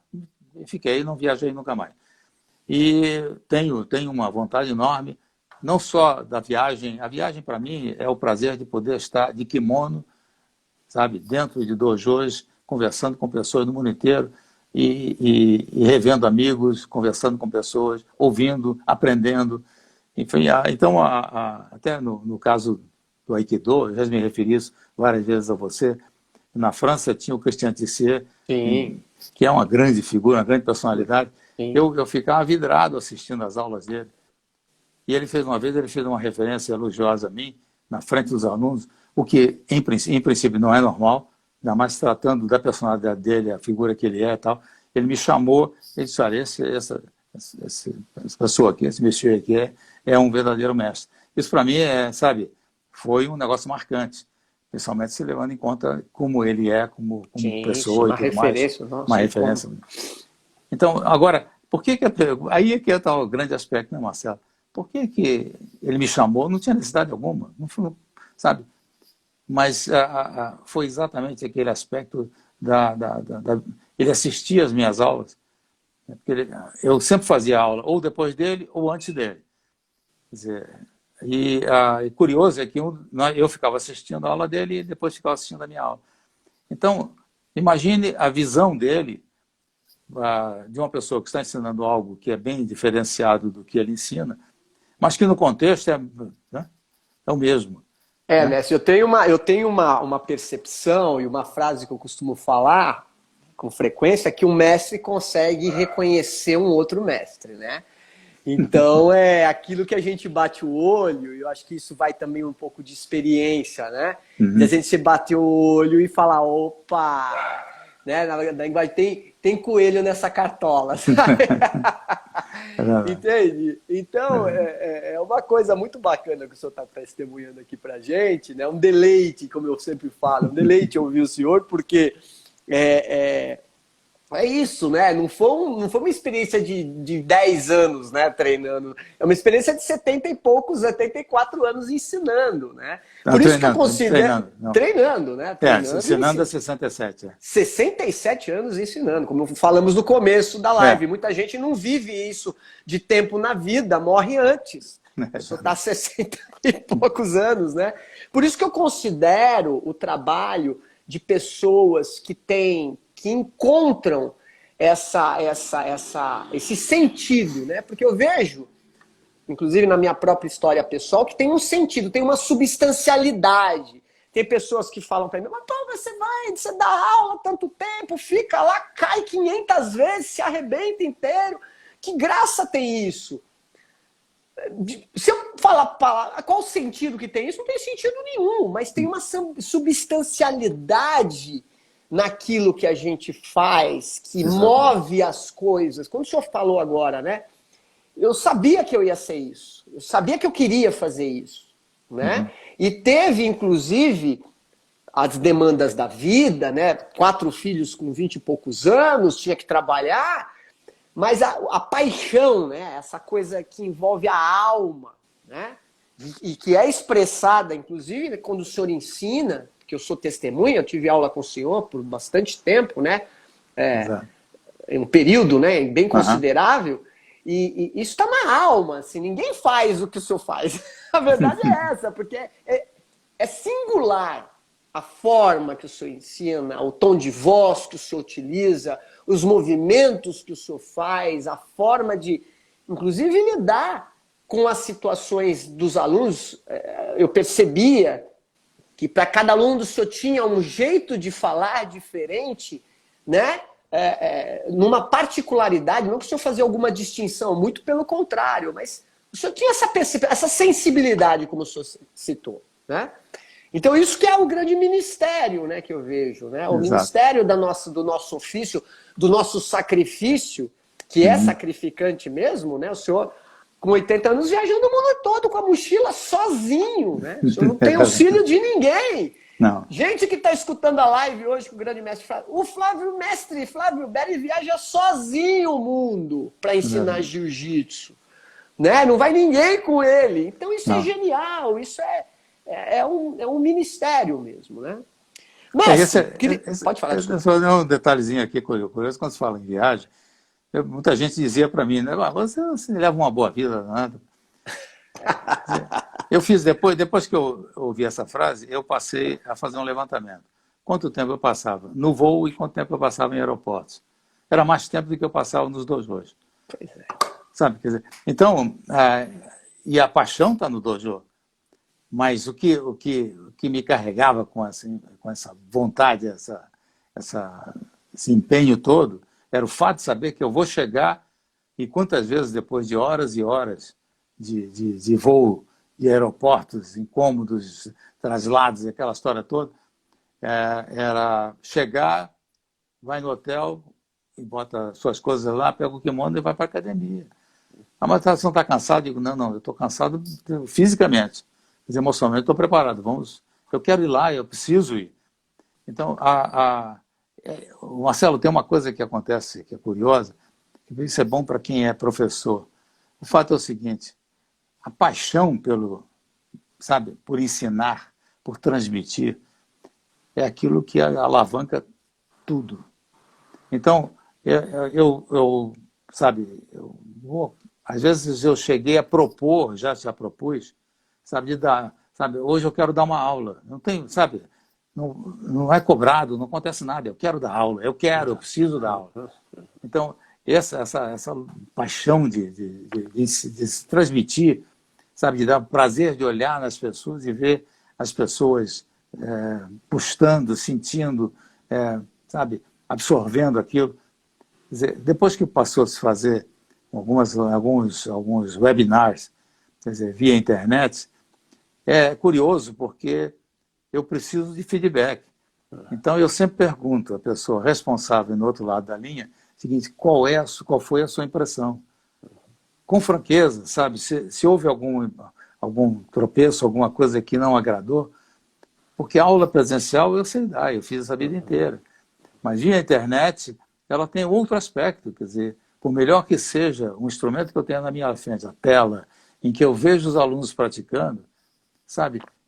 fiquei, não viajei nunca mais. E tenho uma vontade enorme, não só da viagem. A viagem, para mim, é o prazer de poder estar de kimono, dentro de dojos, conversando com pessoas do mundo inteiro e revendo amigos, conversando com pessoas, ouvindo, aprendendo. Enfim, então, até no caso do Aikido, eu já me referi isso várias vezes a você, na França tinha o Christian Tissier, que é uma grande figura, uma grande personalidade,
Sim.
Eu ficava vidrado assistindo às aulas dele. E ele fez uma referência elogiosa a mim, na frente dos alunos, o que, em princípio, não é normal, ainda mais tratando da personalidade dele, a figura que ele é e tal. Ele me chamou, ele disse, olha, essa pessoa aqui, esse monsieur aqui é um verdadeiro mestre. Isso, para mim, sabe, foi um negócio marcante, principalmente se levando em conta como ele é, como
Sim,
pessoa e tudo mais. Uma referência. Então, agora, por que aí é que está o grande aspecto, né, Marcelo? Por que ele me chamou? Não tinha necessidade alguma, não foi, sabe? Mas foi exatamente aquele aspecto ele assistia às minhas aulas, né? Porque eu sempre fazia aula ou depois dele ou antes dele. Quer dizer, e curioso é que eu ficava assistindo a aula dele e depois ficava assistindo a minha aula. Então, imagine a visão dele de uma pessoa que está ensinando algo que é bem diferenciado do que ele ensina, mas que no contexto né, é o mesmo. Né?
Mestre, eu tenho uma percepção e uma frase que eu costumo falar com frequência, que um mestre consegue reconhecer um outro mestre, né? Então, é aquilo que a gente bate o olho, e eu acho que isso vai também um pouco de experiência, né? De a gente se bater o olho e falar, opa, né? Na linguagem, tem coelho nessa cartola, sabe? Entende? Então, é uma coisa muito bacana que o senhor está testemunhando aqui pra gente, né? Um deleite, como eu sempre falo, um deleite ouvir o senhor, porque é isso, né? Não foi uma experiência de 10 anos, né, treinando. É uma experiência de 70 e poucos, 74 anos ensinando, né? Por isso que eu considero... Treinando, né?
Ensinando a 67.
67 anos ensinando, como falamos no começo da live. Muita gente não vive isso de tempo na vida, morre antes. Só está há 60 e poucos anos, né? Por isso que eu considero o trabalho de pessoas que encontram esse sentido, né? Porque eu vejo, inclusive na minha própria história pessoal, que tem um sentido, tem uma substancialidade. Tem pessoas que falam para mim, mas pô, você dá aula há tanto tempo, fica lá, cai 500 vezes, se arrebenta inteiro. Que graça tem isso? Se eu falar qual o sentido que tem isso, não tem sentido nenhum, mas tem uma substancialidade naquilo que a gente faz, que move as coisas. Como o senhor falou agora, né? Eu sabia que eu ia ser isso. Eu sabia que eu queria fazer isso, né? E teve, inclusive, as demandas da vida, né? 4 filhos com 20 e poucos anos, tinha que trabalhar, mas a paixão, né? Essa coisa que envolve a alma, né? E que é expressada, inclusive, quando o senhor ensina, que eu sou testemunha, eu tive aula com o senhor por bastante tempo, né? Em um período, né, bem considerável, e isso está na alma, assim, ninguém faz o que o senhor faz. A verdade é essa, porque é singular a forma que o senhor ensina, o tom de voz que o senhor utiliza, os movimentos que o senhor faz, a forma de, inclusive, lidar com as situações dos alunos. Eu percebia que para cada aluno o senhor tinha um jeito de falar diferente, né? Numa particularidade, não que o senhor fazia alguma distinção, muito pelo contrário, mas o senhor tinha essa sensibilidade, como o senhor citou, né? Então isso que é o grande ministério, né, que eu vejo, né? O ministério do nosso ofício, do nosso sacrifício, que é sacrificante mesmo, né? O senhor, com 80 anos, viajando o mundo todo com a mochila sozinho, né? O senhor não tem auxílio de ninguém.
Não.
Gente que está escutando a live hoje com o grande mestre Flávio, mestre Flávio Berry viaja sozinho o mundo para ensinar jiu-jitsu, né? Não vai ninguém com ele. Então isso é genial, isso é um ministério mesmo, né? Mas, pode falar.
Só um detalhezinho aqui curioso, quando se fala em viagem, muita gente dizia para mim, né, você leva uma boa vida, nada. Eu fiz, depois que eu ouvi essa frase, eu passei a fazer um levantamento. Quanto tempo eu passava no voo e quanto tempo eu passava em aeroportos? Era mais tempo do que eu passava nos dojos.
Pois é.
Sabe, quer dizer, então, e a paixão está no dojo. Mas o que me carregava com essa vontade, esse empenho todo, era o fato de saber que eu vou chegar E quantas vezes, depois de horas e horas de voo, de aeroportos, incômodos, traslados, aquela história toda, era chegar, vai no hotel e bota suas coisas lá, pega o kimono e vai para a academia. Ah, mas você não está cansado? Eu digo, não, eu estou cansado fisicamente, mas emocionalmente estou preparado. Eu quero ir lá, eu preciso ir. Então, Marcelo, tem uma coisa que acontece que é curiosa, que isso é bom para quem é professor. O fato é o seguinte, a paixão por ensinar, por transmitir, é aquilo que alavanca tudo. Então, às vezes eu cheguei a propor, já propus, hoje eu quero dar uma aula. Não tem, não é cobrado, não acontece nada. Eu quero dar aula, eu preciso dar aula. Então, essa paixão de se transmitir, de dar o prazer de olhar nas pessoas e ver as pessoas postando, sentindo, absorvendo aquilo. Quer dizer, depois que passou a se fazer alguns webinars, quer dizer, via internet, é curioso porque eu preciso de feedback. Então, eu sempre pergunto à pessoa responsável no outro lado da linha, o seguinte, qual foi a sua impressão? Com franqueza, se houve algum tropeço, alguma coisa que não agradou, porque a aula presencial eu sei dar, eu fiz essa vida inteira. Mas via internet, ela tem outro aspecto, quer dizer, por melhor que seja um instrumento que eu tenho na minha frente, a tela, em que eu vejo os alunos praticando,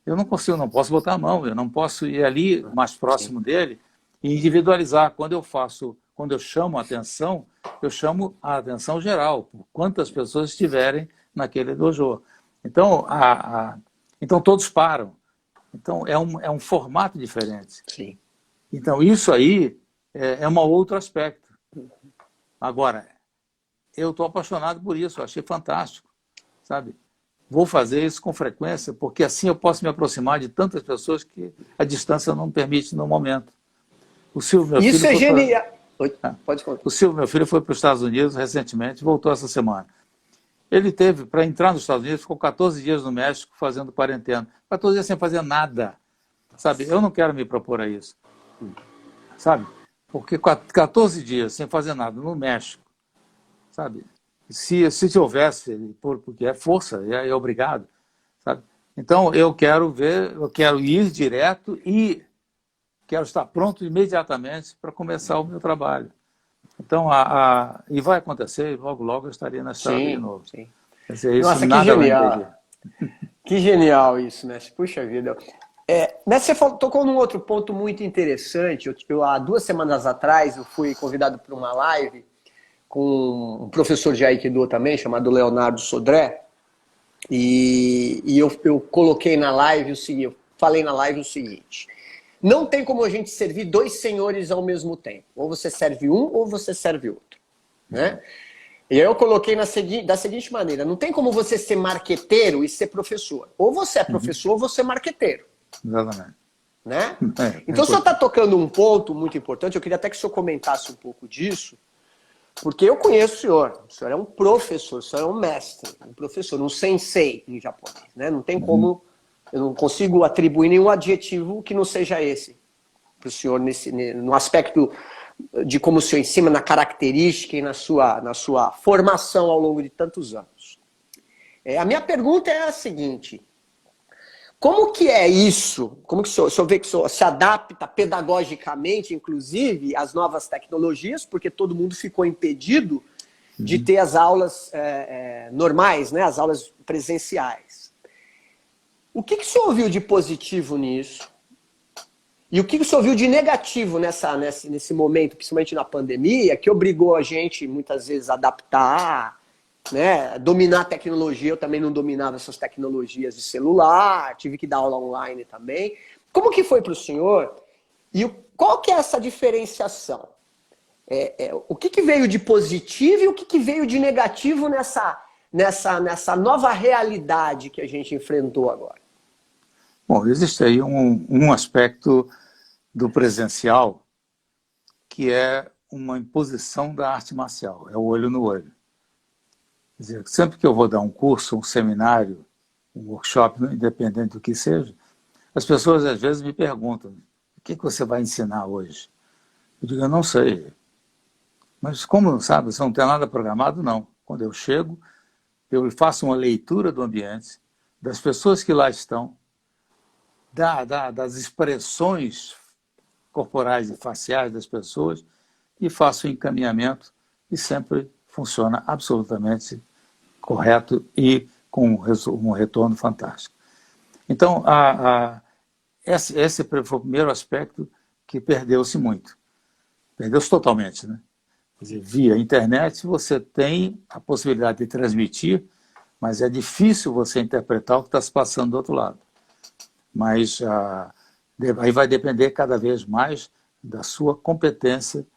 eu não posso botar a mão, eu não posso ir ali mais próximo dele e individualizar. Quando eu chamo a atenção, eu chamo a atenção geral, por quantas pessoas estiverem naquele dojo. Então, então todos param. Então, é um formato diferente.
Sim.
Então, isso aí é um outro aspecto. Agora, eu estou apaixonado por isso, eu achei fantástico, Vou fazer isso com frequência, porque assim eu posso me aproximar de tantas pessoas que a distância não permite no momento. O Silvio, meu
isso
filho,
é genial. Pode contar.
O Silvio, meu filho, foi para os Estados Unidos recentemente, voltou essa semana. Ele para entrar nos Estados Unidos, ficou 14 dias no México fazendo quarentena. 14 dias sem fazer nada. Eu não quero me propor a isso. Porque 14 dias sem fazer nada no México, se houvesse, porque é força, é obrigado, Então, eu quero ir direto e quero estar pronto imediatamente para começar o meu trabalho. Então, e vai acontecer, logo, logo eu estarei na estrada de novo.
Sim.
Quer dizer,
nossa, que genial. Que genial isso, Messi. Puxa vida. Messi, você tocou num outro ponto muito interessante. Há 2 semanas atrás, eu fui convidado para uma live com um professor de Aikido também, chamado Leonardo Sodré. E eu coloquei na live o seguinte, eu falei na live o seguinte: não tem como a gente servir 2 senhores ao mesmo tempo. Ou você serve um, ou você serve outro. Né? E aí eu coloquei da seguinte maneira: não tem como você ser marqueteiro e ser professor. Ou você é professor, ou você é marqueteiro.
Exatamente.
Né? Então, o senhor está tocando um ponto muito importante. Eu queria até que o senhor comentasse um pouco disso, porque eu conheço o senhor é um professor, o senhor é um mestre, um professor, um sensei em japonês. Né? Não tem como, eu não consigo atribuir nenhum adjetivo que não seja esse para o senhor no aspecto de como o senhor ensina, na característica e na sua formação ao longo de tantos anos. A minha pergunta é a seguinte: como que é isso? Como que o senhor vê que o senhor se adapta pedagogicamente, inclusive, às novas tecnologias, porque todo mundo ficou impedido de ter as aulas normais, né? As aulas presenciais. O que o senhor viu de positivo nisso? E o que o senhor viu de negativo nesse momento, principalmente na pandemia, que obrigou a gente, muitas vezes, a adaptar, né, dominar a tecnologia? Eu também não dominava essas tecnologias de celular, tive que dar aula online também. Como que foi para o senhor? E qual que é essa diferenciação? O que veio de positivo e o que veio de negativo nessa nova realidade que a gente enfrentou agora?
Bom, existe aí um aspecto do presencial que é uma imposição da arte marcial, é o olho no olho. Quer dizer, sempre que eu vou dar um curso, um seminário, um workshop, independente do que seja, as pessoas às vezes me perguntam: o que você vai ensinar hoje? Eu digo: eu não sei. Mas como não sabe, você não tem nada programado? Não. Quando eu chego, eu faço uma leitura do ambiente, das pessoas que lá estão, das expressões corporais e faciais das pessoas, e faço o encaminhamento, e sempre funciona absolutamente correto e com um retorno fantástico. Então, esse foi o primeiro aspecto que perdeu-se muito. Perdeu-se totalmente, né? Quer dizer, via internet você tem a possibilidade de transmitir, mas é difícil você interpretar o que está se passando do outro lado. Mas aí vai depender cada vez mais da sua competência,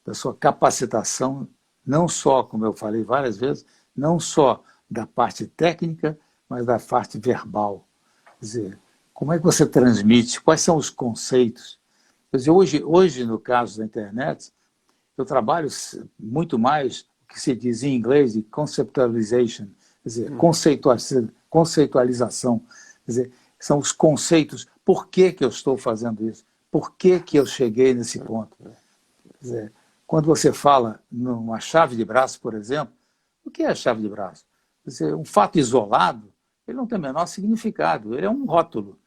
da sua capacitação, não só, como eu falei várias vezes, não só da parte técnica, mas da parte verbal. Quer dizer, como é que você transmite, quais são os conceitos. Quer dizer, hoje, no caso da internet, eu trabalho muito mais o que se diz em inglês de conceptualization, quer dizer, conceitualização. Quer dizer, são os conceitos. Por que eu estou fazendo isso? Por que eu cheguei nesse ponto? Quer dizer, quando você fala numa chave de braço, por exemplo, o que é a chave de braço? Quer dizer, um fato isolado, ele não tem o menor significado, ele é um rótulo.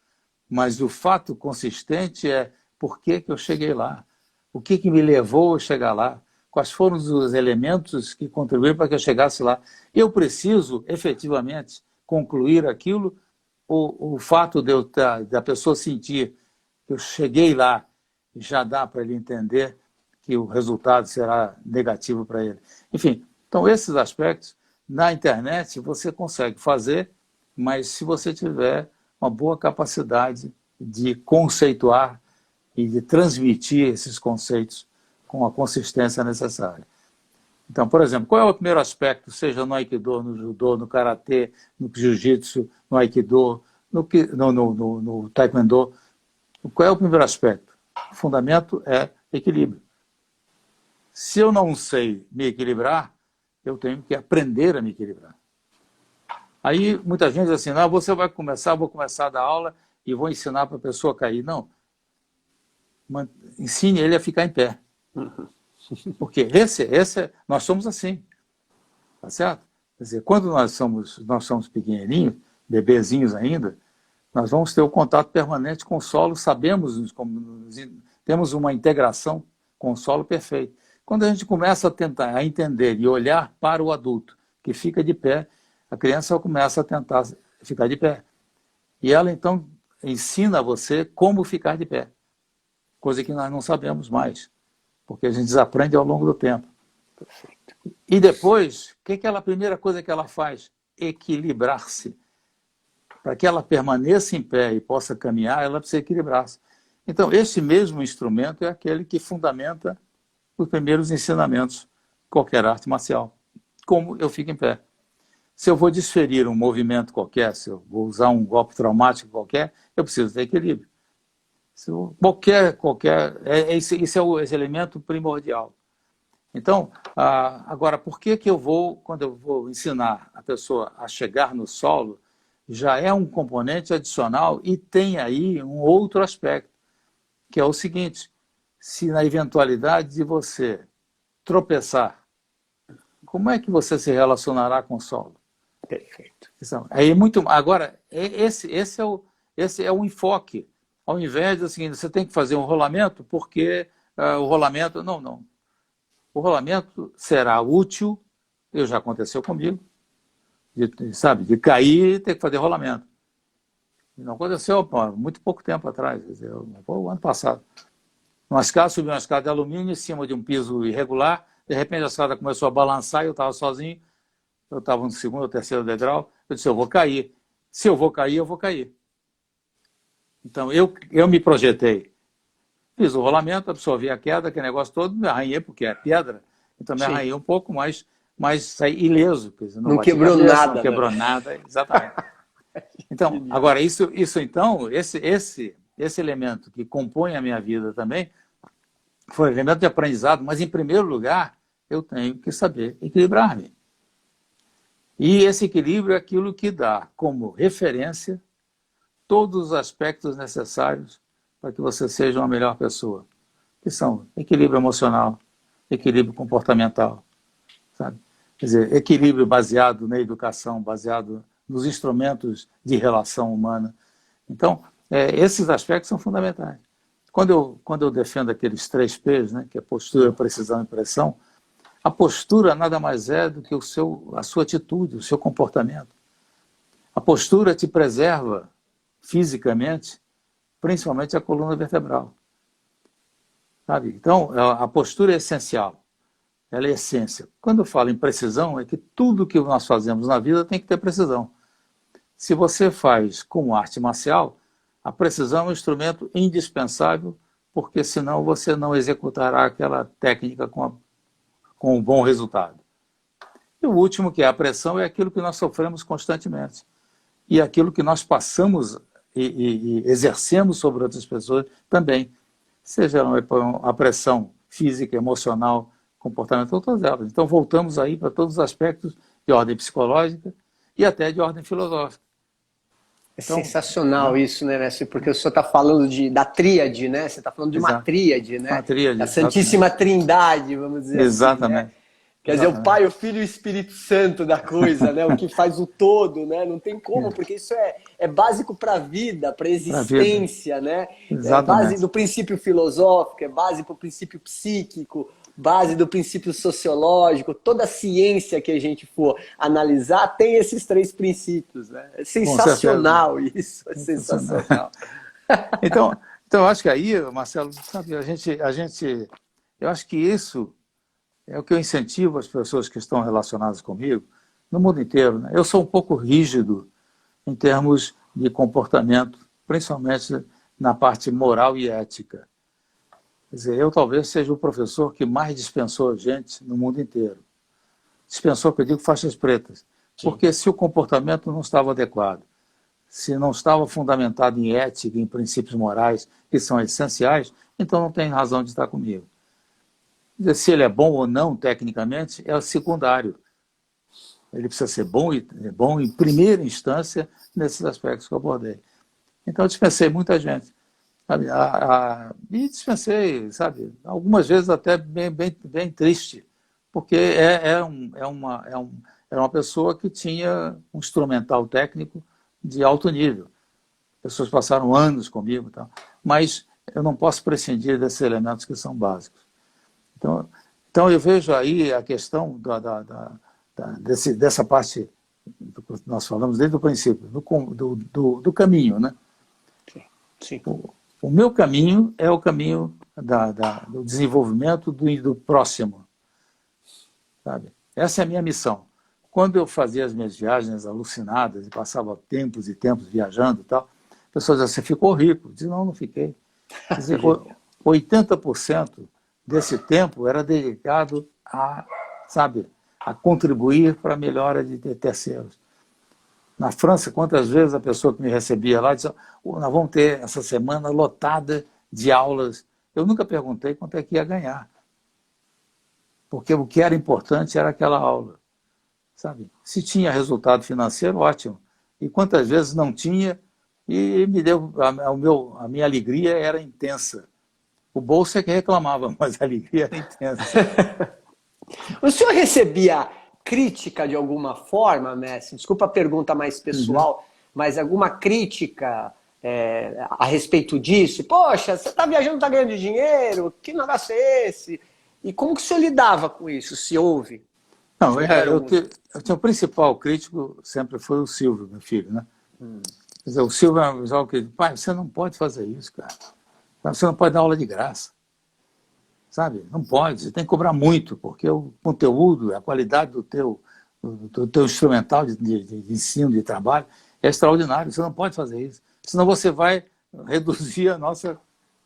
Mas o fato consistente é por que eu cheguei lá? O que me levou a chegar lá? Quais foram os elementos que contribuíram para que eu chegasse lá? Eu preciso, efetivamente, concluir aquilo, o fato da pessoa sentir que eu cheguei lá, já dá para ele entender que o resultado será negativo para ele. Enfim, então esses aspectos, na internet, você consegue fazer, mas se você tiver uma boa capacidade de conceituar e de transmitir esses conceitos com a consistência necessária. Então, por exemplo, qual é o primeiro aspecto, seja no Aikido, no Judô, no Karatê, no Jiu-Jitsu, no Aikido, no Taekwondo? Qual é o primeiro aspecto? O fundamento é equilíbrio. Se eu não sei me equilibrar, eu tenho que aprender a me equilibrar. Aí muita gente diz assim: não, você vai começar, vou começar a dar aula e vou ensinar para a pessoa cair. Não. Ensine ele a ficar em pé. Porque nós somos assim. Tá certo? Quer dizer, quando nós somos pequenininhos, bebezinhos ainda, nós vamos ter o contato permanente com o solo, temos uma integração com o solo perfeito. Quando a gente começa a tentar a entender e olhar para o adulto que fica de pé, a criança começa a tentar ficar de pé. E ela, então, ensina a você como ficar de pé. Coisa que nós não sabemos mais, porque a gente desaprende ao longo do tempo. Perfeito. E depois, a primeira coisa que ela faz? Equilibrar-se. Para que ela permaneça em pé e possa caminhar, ela precisa equilibrar-se. Então, esse mesmo instrumento é aquele que fundamenta os primeiros ensinamentos de qualquer arte marcial. Como eu fico em pé. Se eu vou desferir um movimento qualquer, se eu vou usar um golpe traumático qualquer, eu preciso ter equilíbrio. Esse é esse elemento primordial. Então, agora, por que quando eu vou ensinar a pessoa a chegar no solo, já é um componente adicional e tem aí um outro aspecto, que é o seguinte: se na eventualidade de você tropeçar, como é que você se relacionará com o solo?
Perfeito.
Agora, esse é o enfoque. Ao invés de seguinte, você tem que fazer um rolamento, porque o rolamento... Não. O rolamento será útil, já aconteceu comigo, de cair e ter que fazer rolamento. Não aconteceu há muito pouco tempo atrás, o ano passado. Subi uma escada de alumínio em cima de um piso irregular, de repente a escada começou a balançar e eu estava sozinho, eu estava no segundo ou terceiro degrau, eu disse: eu vou cair. Se eu vou cair, eu vou cair. Então, eu me projetei. Fiz o rolamento, absorvi a queda, aquele negócio todo, me arranhei, porque é pedra. Então, me arranhei um pouco, mas saí ileso.
Não quebrou nada.
Não quebrou nada, exatamente. Então, agora, esse elemento que compõe a minha vida também, foi um elemento de aprendizado, mas, em primeiro lugar, eu tenho que saber equilibrar-me. E esse equilíbrio é aquilo que dá como referência todos os aspectos necessários para que você seja uma melhor pessoa, que são equilíbrio emocional, equilíbrio comportamental, sabe? Quer dizer, equilíbrio baseado na educação, baseado nos instrumentos de relação humana. Então, esses aspectos são fundamentais. Quando eu defendo aqueles 3 P's, né, que é postura, precisão e pressão, a postura nada mais é do que a sua atitude, o seu comportamento. A postura te preserva fisicamente, principalmente a coluna vertebral. Sabe? Então, a postura é essencial. Ela é essência. Quando eu falo em precisão, é que tudo que nós fazemos na vida tem que ter precisão. Se você faz como arte marcial, a precisão é um instrumento indispensável, porque senão você não executará aquela técnica com um bom resultado. E o último, que é a pressão, é aquilo que nós sofremos constantemente. E aquilo que nós passamos e exercemos sobre outras pessoas também. Seja a pressão física, emocional, comportamental, todas elas. Então voltamos aí para todos os aspectos de ordem psicológica e até de ordem filosófica.
É então, sensacional isso, né, Mestre? Porque o senhor está falando da tríade, né? Você está falando de uma tríade, né?
Uma tríade,
a Santíssima Trindade, vamos dizer
exatamente.
Assim, né? Quer dizer, o Pai, o Filho e o Espírito Santo da coisa, né? O que faz o todo, né? Não tem como, porque isso é básico para a vida, para a existência, né?
Exatamente.
É base do princípio filosófico, é base para o princípio psíquico, base do princípio sociológico. Toda a ciência que a gente for analisar tem esses 3 princípios, né? É sensacional isso, é sensacional.
Então, eu acho que aí, Marcelo, sabe, eu acho que isso é o que eu incentivo as pessoas que estão relacionadas comigo no mundo inteiro, né? Eu sou um pouco rígido em termos de comportamento, principalmente na parte moral e ética. Quer dizer, eu talvez seja o professor que mais dispensou gente no mundo inteiro. Dispensou, que eu digo, faixas pretas. Sim. Porque se o comportamento não estava adequado, se não estava fundamentado em ética, em princípios morais, que são essenciais, então não tem razão de estar comigo. Se ele é bom ou não, tecnicamente, é o secundário. Ele precisa ser bom em primeira instância nesses aspectos que eu abordei. Então, eu dispensei muita gente. Sabe? E dispensei, sabe, algumas vezes até bem triste, porque era uma pessoa que tinha um instrumental técnico de alto nível. Pessoas passaram anos comigo, tá? Mas eu não posso prescindir desses elementos que são básicos. Então eu vejo aí a questão dessa parte que nós falamos desde o princípio, do caminho, né?
Sim.
O meu caminho é o caminho do desenvolvimento do próximo, sabe? Essa é a minha missão. Quando eu fazia as minhas viagens alucinadas e passava tempos e tempos viajando e tal, as pessoas diziam, você ficou rico? Eu dizia, não fiquei. Quer dizer, 80% desse tempo era dedicado a contribuir para a melhora de terceiros. Na França, quantas vezes a pessoa que me recebia lá dizia, nós vamos ter essa semana lotada de aulas. Eu nunca perguntei quanto é que ia ganhar. Porque o que era importante era aquela aula. Sabe? Se tinha resultado financeiro, ótimo. E quantas vezes não tinha, e me deu, a minha alegria era intensa. O bolso é que reclamava, mas a alegria era intensa.
O senhor recebia crítica de alguma forma, Messi? Desculpa a pergunta mais pessoal, mas alguma crítica a respeito disso? Poxa, você está viajando, está ganhando dinheiro, que negócio é esse? E como que o senhor lidava com isso, se houve?
Não, o principal crítico sempre foi o Silvio, meu filho, né? Quer dizer, o Silvio é um pessoal que, pai, você não pode fazer isso, cara. Você não pode dar aula de graça. Sabe? Não pode, você tem que cobrar muito, porque o conteúdo, a qualidade do teu instrumental de ensino, de trabalho, é extraordinário. Você não pode fazer isso. Senão você vai reduzir a nossa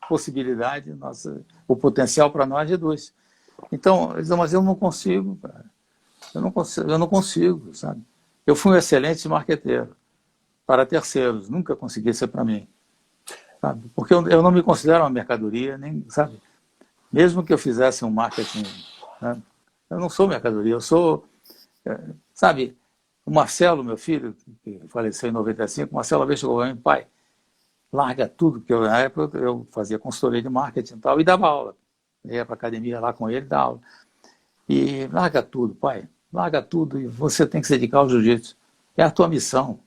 possibilidade, o potencial para nós reduz. Então, eles dizem, mas eu não consigo, cara. Eu não consigo, sabe? Eu fui um excelente marqueteiro para terceiros, nunca consegui ser para mim. Sabe? Porque eu não me considero uma mercadoria, nem, sabe? Mesmo que eu fizesse um marketing, né? Eu não sou mercadoria, eu sou, sabe? O Marcelo, meu filho, que faleceu em 95, o Marcelo uma vez chegou para mim, pai, larga tudo, porque na época eu fazia consultoria de marketing e tal, e dava aula. Eu ia para a academia lá com ele e dava aula. E larga tudo, pai, larga tudo e você tem que se dedicar ao jiu-jitsu. É a tua missão,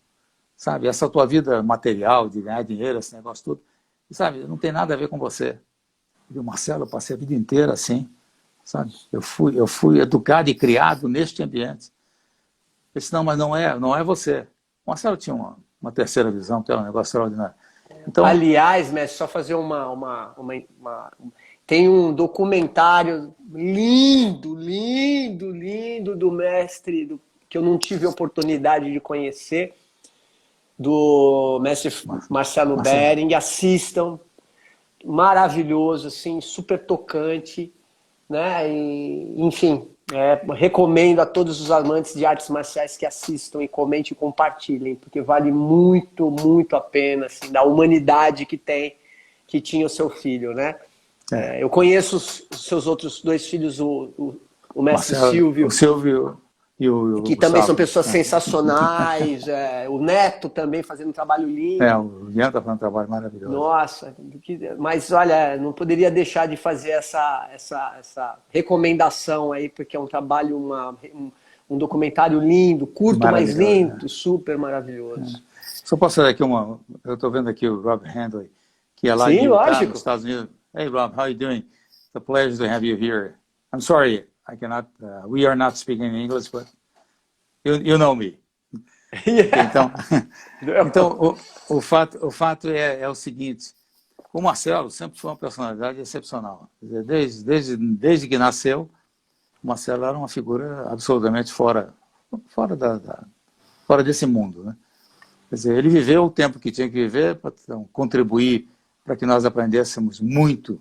sabe? Essa tua vida material, de ganhar dinheiro, esse negócio tudo, sabe? Não tem nada a ver com você. E o Marcelo, eu passei a vida inteira assim, sabe? Eu fui educado e criado neste ambiente. Eu disse, não, mas não é você. O Marcelo tinha uma terceira visão, que era um negócio extraordinário. Então,
aliás, mestre, só fazer tem um documentário lindo, lindo, lindo do mestre, que eu não tive oportunidade de conhecer, do mestre Marcelo Bering. Assistam, maravilhoso, assim, super tocante, né? E, enfim, recomendo a todos os amantes de artes marciais que assistam e comentem e compartilhem, porque vale muito, muito a pena, assim, da humanidade que tinha o seu filho, né? Eu conheço os seus outros dois filhos, o mestre
Marcelo,
Silvio.
O Silvio e o
que
Gustavo.
também são pessoas sensacionais. O Neto também fazendo um trabalho lindo.
O Ian está fazendo um trabalho maravilhoso.
Nossa, mas olha, não poderia deixar de fazer essa recomendação aí, porque é um trabalho, um documentário lindo, curto, mas lindo, super maravilhoso.
Só posso fazer aqui eu estou vendo aqui o Rob Handley, que é lá
Sim,
de Utah,
lógico.
nos Estados Unidos. Hey Rob, how are you doing? It's a pleasure to have you here. I'm sorry, I cannot. We are not speaking English, but you know me.
Yeah.
Então o fato é o seguinte: o Marcelo sempre foi uma personalidade excepcional. Desde que nasceu, o Marcelo era uma figura absolutamente fora desse mundo, né? Quer dizer, ele viveu o tempo que tinha que viver para contribuir para que nós aprendêssemos muito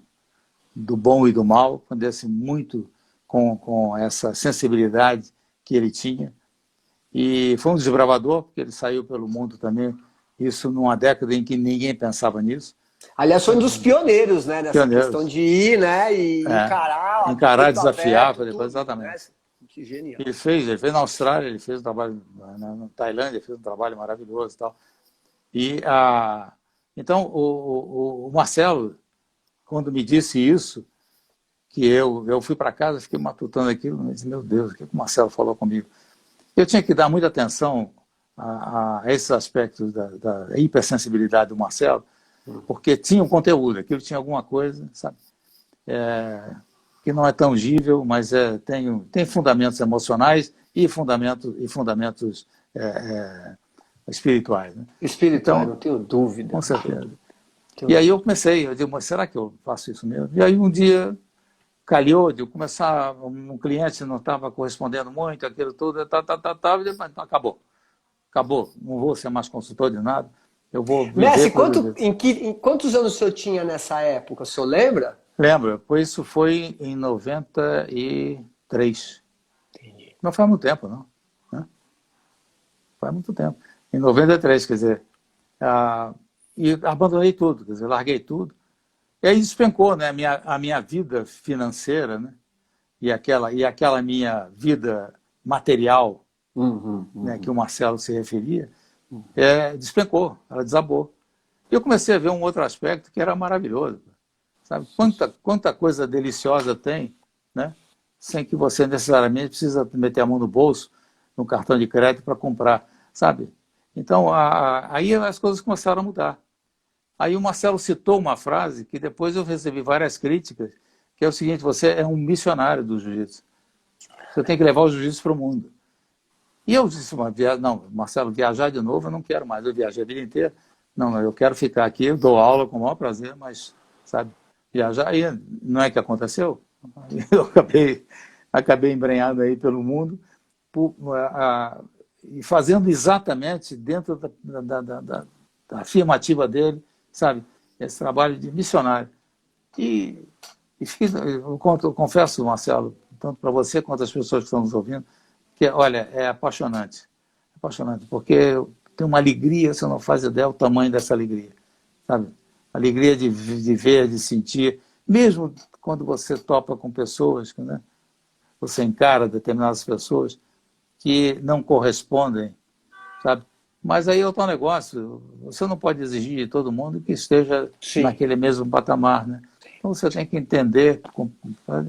do bom e do mal, aprendêssemos muito com essa sensibilidade que ele tinha. E foi um desbravador, porque ele saiu pelo mundo também, isso numa década em que ninguém pensava nisso.
Aliás, foi um dos pioneiros, né, nessa questão de ir, né, e
encarar, desafiar, exatamente.
Né? Que genial.
Ele fez na Austrália, ele fez um trabalho na Tailândia, ele fez um trabalho maravilhoso e tal. Então, o Marcelo, quando me disse isso, que eu fui para casa, fiquei matutando aquilo, e disse, meu Deus, o que o Marcelo falou comigo? Eu tinha que dar muita atenção a esses aspectos da hipersensibilidade do Marcelo, porque tinha um conteúdo, aquilo tinha alguma coisa, sabe? Que não é tangível, mas tem fundamentos emocionais e fundamentos espirituais. Né?
Espiritual, então, não tenho dúvida.
Com certeza. E aí eu digo, mas será que eu faço isso mesmo? E aí um dia calhou de eu começar, um cliente não estava correspondendo muito, aquilo tudo, então acabou, não vou ser mais consultor de nada, eu vou viver...
Messi, quantos anos o senhor tinha nessa época, o senhor lembra?
Lembro, pois isso foi em 93. Entendi. Não faz muito tempo, não. Né? Faz muito tempo. Em 93, quer dizer, e abandonei tudo, quer dizer, larguei tudo. E aí despencou, né, a minha vida financeira, né, e aquela minha vida material, né, que o Marcelo se referia, despencou, ela desabou. E eu comecei a ver um outro aspecto que era maravilhoso. Sabe? Quanta coisa deliciosa tem, né, sem que você necessariamente precisa meter a mão no bolso, no cartão de crédito para comprar, sabe? Então, aí as coisas começaram a mudar. Aí o Marcelo citou uma frase que depois eu recebi várias críticas, que é o seguinte, você é um missionário do jiu-jitsu. Você tem que levar o jiu-jitsu para o mundo. E eu disse, não, Marcelo, viajar de novo eu não quero mais, eu viajei a vida inteira. Não, eu quero ficar aqui, eu dou aula com o maior prazer, mas, sabe, viajar, aí não é que aconteceu? Eu acabei embrenhado aí pelo mundo, e fazendo exatamente dentro da afirmativa dele, sabe, esse trabalho de missionário. E eu confesso, Marcelo, tanto para você quanto as pessoas que estão nos ouvindo, que, olha, é apaixonante, porque tem uma alegria, você não faz ideia do tamanho dessa alegria, sabe? Alegria de ver, de sentir, mesmo quando você topa com pessoas, né? Você encara determinadas pessoas, que não correspondem, sabe? Mas aí é o tal negócio, você não pode exigir de todo mundo que esteja
Sim.
naquele mesmo patamar, né? Então você tem que entender,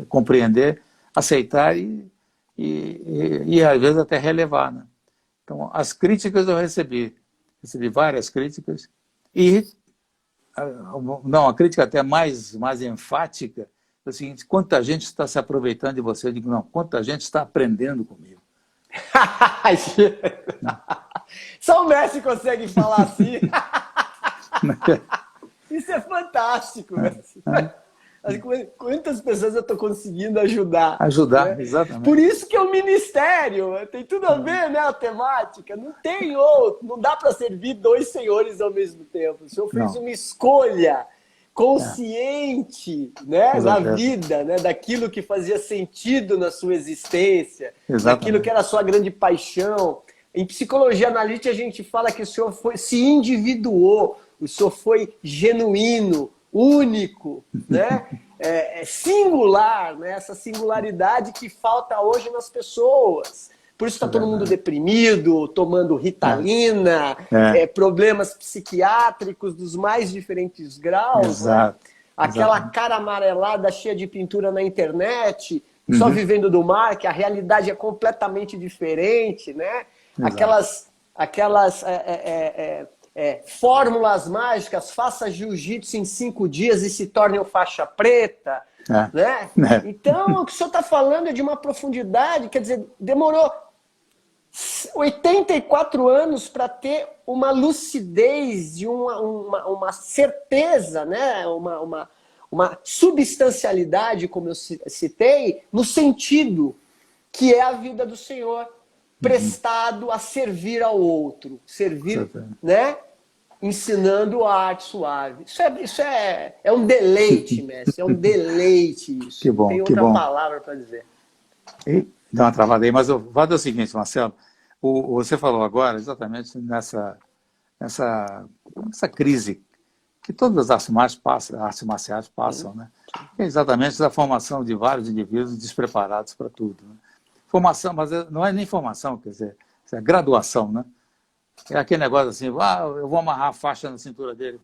compreender, aceitar e às vezes até relevar, né? Então as críticas eu recebi várias críticas e não, a crítica até mais enfática é o seguinte: quanta gente está se aproveitando de você? Eu digo, não, quanta gente está aprendendo comigo.
Só o Messi consegue falar assim. Isso é fantástico. Quantas pessoas eu estou conseguindo ajudar?
Ajudar,
né?
exatamente.
Por isso que é o ministério. Tem tudo a ver, né, a temática. Não tem outro. Não dá para servir dois senhores ao mesmo tempo. O senhor fez uma escolha consciente né, na vida, né, daquilo que fazia sentido na sua existência, daquilo que era a sua grande paixão. Em psicologia analítica, a gente fala que o senhor se individuou, o senhor foi genuíno, único, né? Singular, né? Essa singularidade que falta hoje nas pessoas. Por isso está todo mundo deprimido, tomando Ritalina, problemas psiquiátricos dos mais diferentes graus.
Exato.
Né? Aquela cara amarelada cheia de pintura na internet, só vivendo do mar, que a realidade é completamente diferente, né? Aquelas fórmulas mágicas, faça jiu-jitsu em 5 dias e se torne um faixa preta. Né? Então, o que o senhor está falando é de uma profundidade, quer dizer, demorou 84 anos para ter uma lucidez e uma certeza, né? uma substancialidade, como eu citei, no sentido que é a vida do Senhor, prestado a servir ao outro, servir, né? Ensinando a arte suave. Isso é um deleite, mestre, é um deleite isso.
Que bom,
tem outra palavra para dizer.
Dá uma travada aí, mas eu vou dizer o seguinte, Marcelo, você falou agora exatamente nessa crise que todas as artes marciais passam, né? É exatamente da formação de vários indivíduos despreparados para tudo, né? Formação, mas não é nem formação, quer dizer, é graduação, né? É aquele negócio assim, eu vou amarrar a faixa na cintura dele.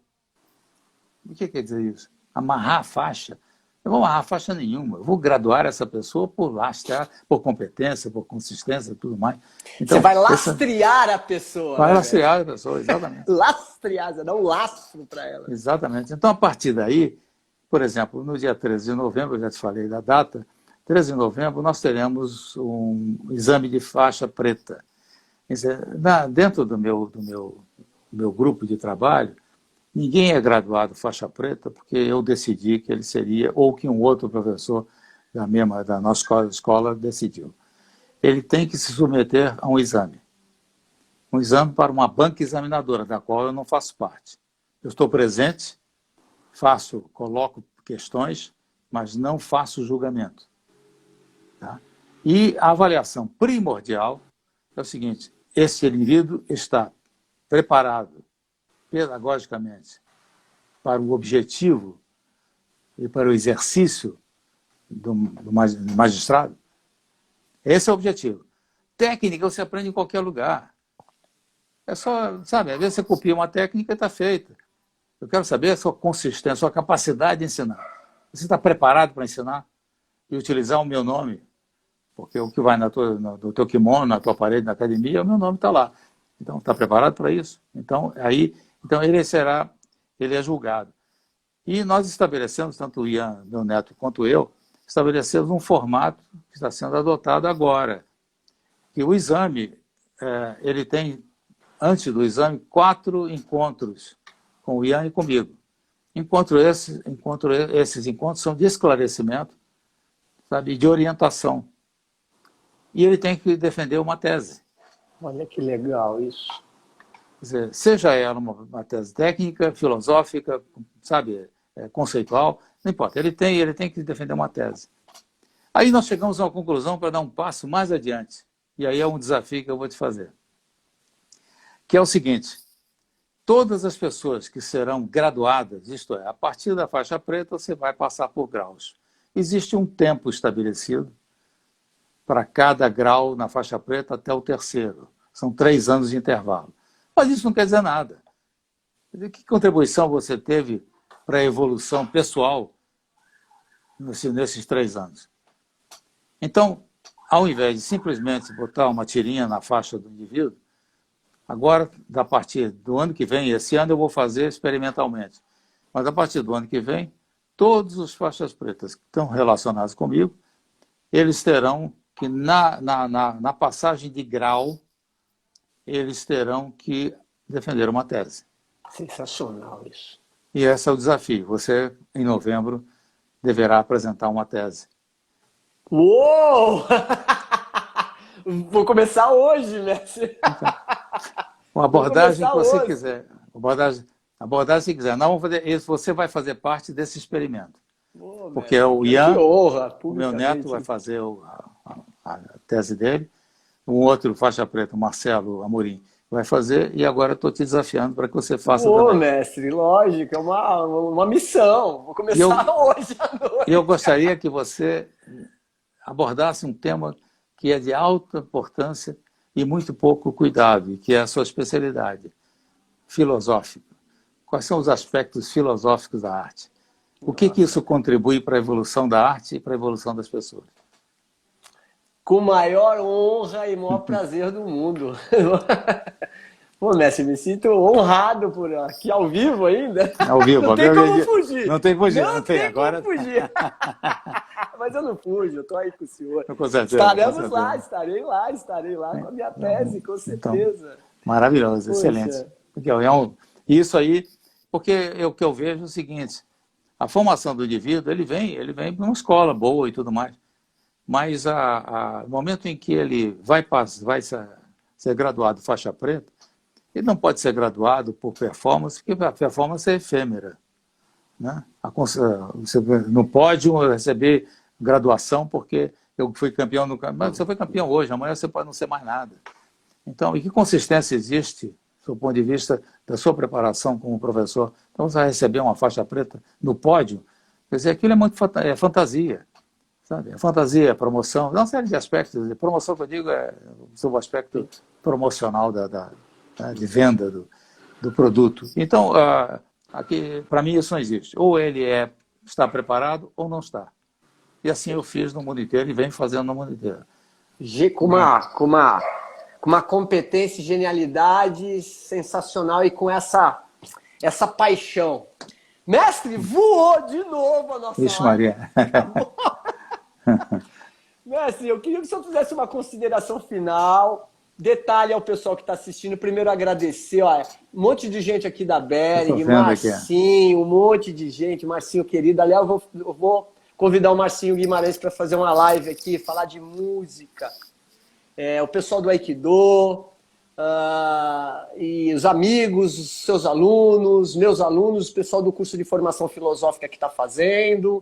O que quer dizer isso? Amarrar a faixa? Eu não vou amarrar faixa nenhuma. Eu vou graduar essa pessoa por lastrar, por competência, por consistência e tudo mais.
Então, você vai lastrear a pessoa.
Vai lastrear a pessoa, exatamente.
Lastrear, você dá um lastro para ela.
Exatamente. Então, a partir daí, por exemplo, no dia 13 de novembro, eu já te falei da data, 13 de novembro nós teremos um exame de faixa preta. Dentro do meu grupo de trabalho, ninguém é graduado faixa preta porque eu decidi que ele seria, ou que um outro professor da nossa escola decidiu. Ele tem que se submeter a um exame para uma banca examinadora, da qual eu não faço parte. Eu estou presente, coloco questões, mas não faço julgamento. Tá? E a avaliação primordial é o seguinte: esse indivíduo está preparado pedagogicamente para o objetivo e para o exercício do magistrado? Esse é o objetivo. Técnica você aprende em qualquer lugar. É só, sabe, às vezes você copia uma técnica e está feita. Eu quero saber a sua consistência, a sua capacidade de ensinar. Você está preparado para ensinar e utilizar o meu nome? Porque o que vai no teu kimono, na tua parede, na academia, o meu nome está lá. Então, está preparado para isso? Então ele é julgado. E nós estabelecemos, tanto o Ian, meu neto, quanto eu, estabelecemos um formato que está sendo adotado agora. Que o exame, ele tem, antes do exame, 4 encontros com o Ian e comigo. Esses encontros são de esclarecimento, sabe, de orientação. E ele tem que defender uma tese.
Olha que legal isso.
Quer dizer, seja ela uma tese técnica, filosófica, sabe, conceitual, não importa. Ele tem que defender uma tese. Aí nós chegamos a uma conclusão para dar um passo mais adiante. E aí é um desafio que eu vou te fazer. Que é o seguinte: todas as pessoas que serão graduadas, isto é, a partir da faixa preta, você vai passar por graus. Existe um tempo estabelecido para cada grau na faixa preta até o terceiro. São 3 anos de intervalo. Mas isso não quer dizer nada. Que contribuição você teve para a evolução pessoal nesses 3 anos? Então, ao invés de simplesmente botar uma tirinha na faixa do indivíduo, agora, a partir do ano que vem, esse ano eu vou fazer experimentalmente, mas a partir do ano que vem, todos os faixas pretas que estão relacionados comigo, eles terão que, na passagem de grau, eles terão que defender uma tese.
Sensacional isso.
E esse é o desafio. Você, em novembro, deverá apresentar uma tese.
Uou! Vou começar hoje, Mestre.
Uma abordagem que você hoje quiser. Abordagem que quiser. Não, vamos fazer isso. Você vai fazer parte desse experimento. Porque o Ian, o meu neto, vai fazer a tese dele. Um outro faixa preta, o Marcelo Amorim, vai fazer, e agora estou te desafiando para que você faça também.
Mestre, lógico, é uma missão. Vou começar hoje à noite.
E eu gostaria que você abordasse um tema que é de alta importância e muito pouco cuidado, e que é a sua especialidade, filosófica. Quais são os aspectos filosóficos da arte? O que isso contribui para a evolução da arte e para a evolução das pessoas?
Com maior honra e maior prazer do mundo. Pô, mestre, me sinto honrado por aqui ao vivo ainda.
Ao vivo,
não tem como fugir.
Não tem como fugir.
Não tem agora... como fugir. Mas eu não fujo, eu estou aí com o senhor.
Com certeza,
estaremos lá, estarei lá com a minha tese, com certeza.
Então, maravilhoso, poxa, excelente. Isso aí, porque o que eu vejo é o seguinte, a formação do indivíduo, ele vem para uma escola boa e tudo mais, mas no momento em que ele vai ser graduado faixa preta, ele não pode ser graduado por performance, porque a performance é efêmera. Né? Você não pode receber graduação porque eu fui campeão no campeonato. Mas você foi campeão hoje, amanhã você pode não ser mais nada. Então, e que consistência existe, do ponto de vista da sua preparação como professor? Então, você vai receber uma faixa preta no pódio, quer dizer, aquilo é muito fantasia. Sabe? É fantasia, promoção, uma série de aspectos. A promoção que eu digo é sobre o aspecto promocional de venda do produto. Então, aqui, para mim, isso não existe. Ou ele está preparado ou não está. E assim eu fiz no mundo inteiro e venho fazendo no mundo inteiro.
Com uma competência e genialidade sensacional e com essa paixão. Mestre, voou de novo a nossa
Ixi, Maria.
Mestre, eu queria que o senhor fizesse uma consideração final. Detalhe ao pessoal que está assistindo. Primeiro, agradecer. Ó, um monte de gente aqui da Bering, Marcinho, um monte de gente. Marcinho querido. Aliás, eu vou convidar o Marcinho Guimarães para fazer uma live aqui, falar de música. O pessoal do Aikido, e os amigos, os seus alunos, meus alunos, o pessoal do curso de formação filosófica que está fazendo.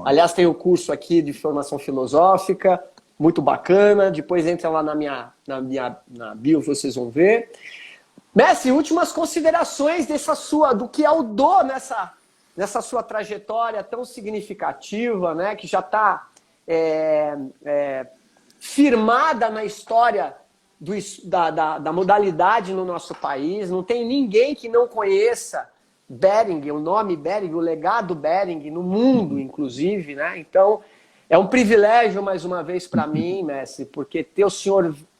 Aliás, tem o curso aqui de formação filosófica, muito bacana. Depois entra lá na minha bio, vocês vão ver. Mestre, últimas considerações do que é o Do nessa sua trajetória tão significativa, né, que já está firmada na história da modalidade no nosso país. Não tem ninguém que não conheça Bering, o nome Bering, o legado Bering, no mundo, inclusive, né? Então, é um privilégio, mais uma vez, para mim, mestre, porque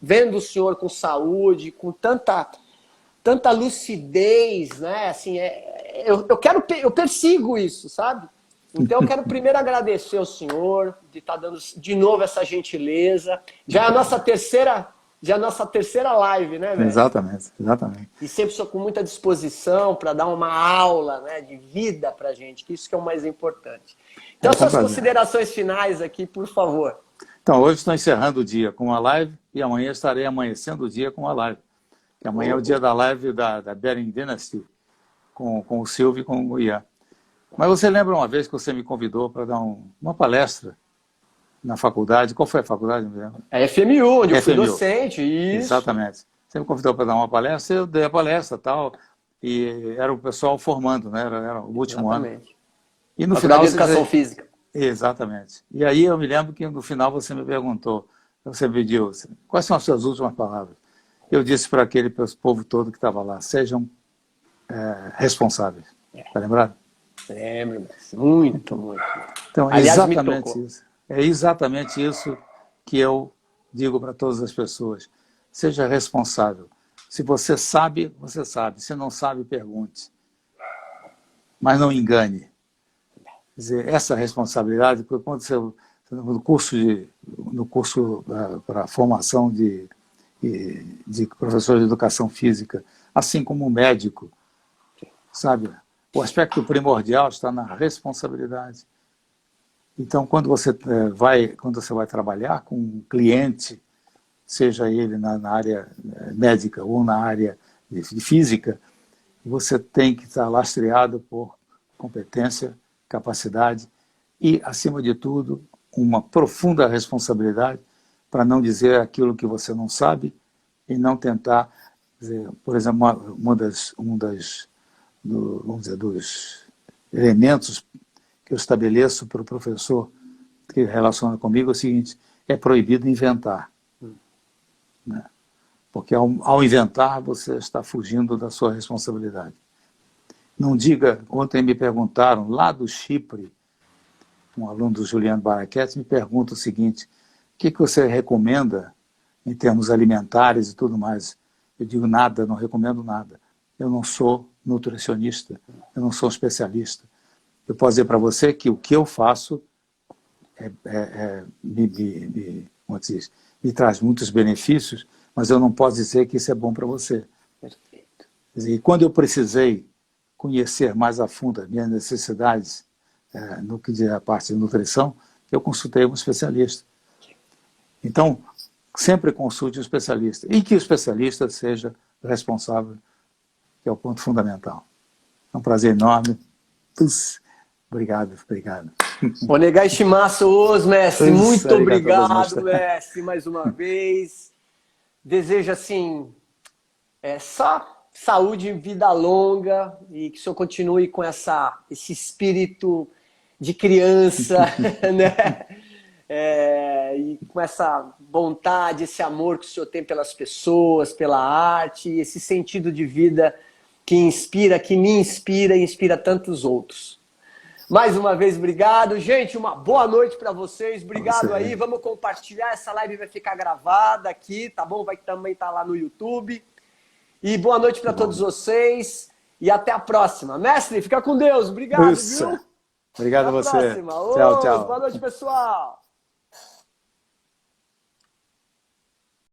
vendo o senhor com saúde, com tanta lucidez, né? Assim, eu persigo isso, sabe? Então, eu quero primeiro agradecer ao senhor de estar dando de novo essa gentileza. Já é a nossa terceira live, né, velho?
Exatamente.
E sempre estou com muita disposição para dar uma aula, né, de vida para a gente, que isso que é o mais importante. Então, suas considerações finais aqui, por favor.
Então, hoje estou encerrando o dia com uma live e amanhã estarei amanhecendo o dia com uma live. Que amanhã é o dia da live da Bering Dynasty, com o Silvio e com o Ian. Mas você lembra uma vez que você me convidou para dar uma palestra na faculdade? Qual foi a faculdade?
A FMU, onde eu fui docente. Isso.
Exatamente. Você me convidou para dar uma palestra, eu dei a palestra e tal, e era o pessoal formando, né? Era o último ano. E no final,
de Educação Física.
Exatamente. E aí eu me lembro que no final você me perguntou, Você pediu, quais são as suas últimas palavras? Eu disse para aquele povo todo que estava lá, sejam responsáveis. Está lembrado?
Lembro, muito, muito.
Então, é
Aliás, me
exatamente
tocou.
isso. É exatamente isso que eu digo para todas as pessoas. Seja responsável. Se você sabe, você sabe. Se não sabe, pergunte. Mas não engane. Quer dizer, essa responsabilidade, porque quando você, no curso para formação de professor de educação física, assim como o médico, sabe? O aspecto primordial está na responsabilidade. Então, quando você vai trabalhar com um cliente, seja ele na área médica ou na área de física, você tem que estar lastreado por competência, capacidade e, acima de tudo, uma profunda responsabilidade para não dizer aquilo que você não sabe e não tentar, dizer, por exemplo, vamos dizer, dos elementos que eu estabeleço para o professor que relaciona comigo é o seguinte: é proibido inventar. Né? Porque ao inventar, você está fugindo da sua responsabilidade. Não diga, ontem me perguntaram, lá do Chipre, um aluno do Juliano Baraquete me pergunta o seguinte: o que você recomenda em termos alimentares e tudo mais? Eu digo nada, não recomendo nada. Eu não sou nutricionista, eu não sou especialista. Eu posso dizer para você que o que eu faço me traz muitos benefícios, mas eu não posso dizer que isso é bom para você.
Perfeito.
E quando eu precisei conhecer mais a fundo as minhas necessidades no que diz a parte de nutrição, eu consultei um especialista. Então, sempre consulte um especialista. E que o especialista seja responsável, que é o ponto fundamental. É um prazer enorme. Obrigado.
Onegai shimasu, mestre. Muito
Arigatou
obrigado,
gozaimasu.
mestre, mais uma vez. Desejo, assim, só saúde e vida longa e que o senhor continue com esse espírito de criança, né? E com essa vontade, esse amor que o senhor tem pelas pessoas, pela arte, esse sentido de vida que inspira, que me inspira e inspira tantos outros. Mais uma vez, obrigado. Gente, uma boa noite para vocês. Obrigado aí. Vamos compartilhar. Essa live vai ficar gravada aqui, tá bom? Vai também estar lá no YouTube. E boa noite para todos vocês. E até a próxima. Mestre, fica com Deus. Obrigado, viu?
Obrigado a você.
Até a próxima.
Tchau, tchau.
Boa noite, pessoal.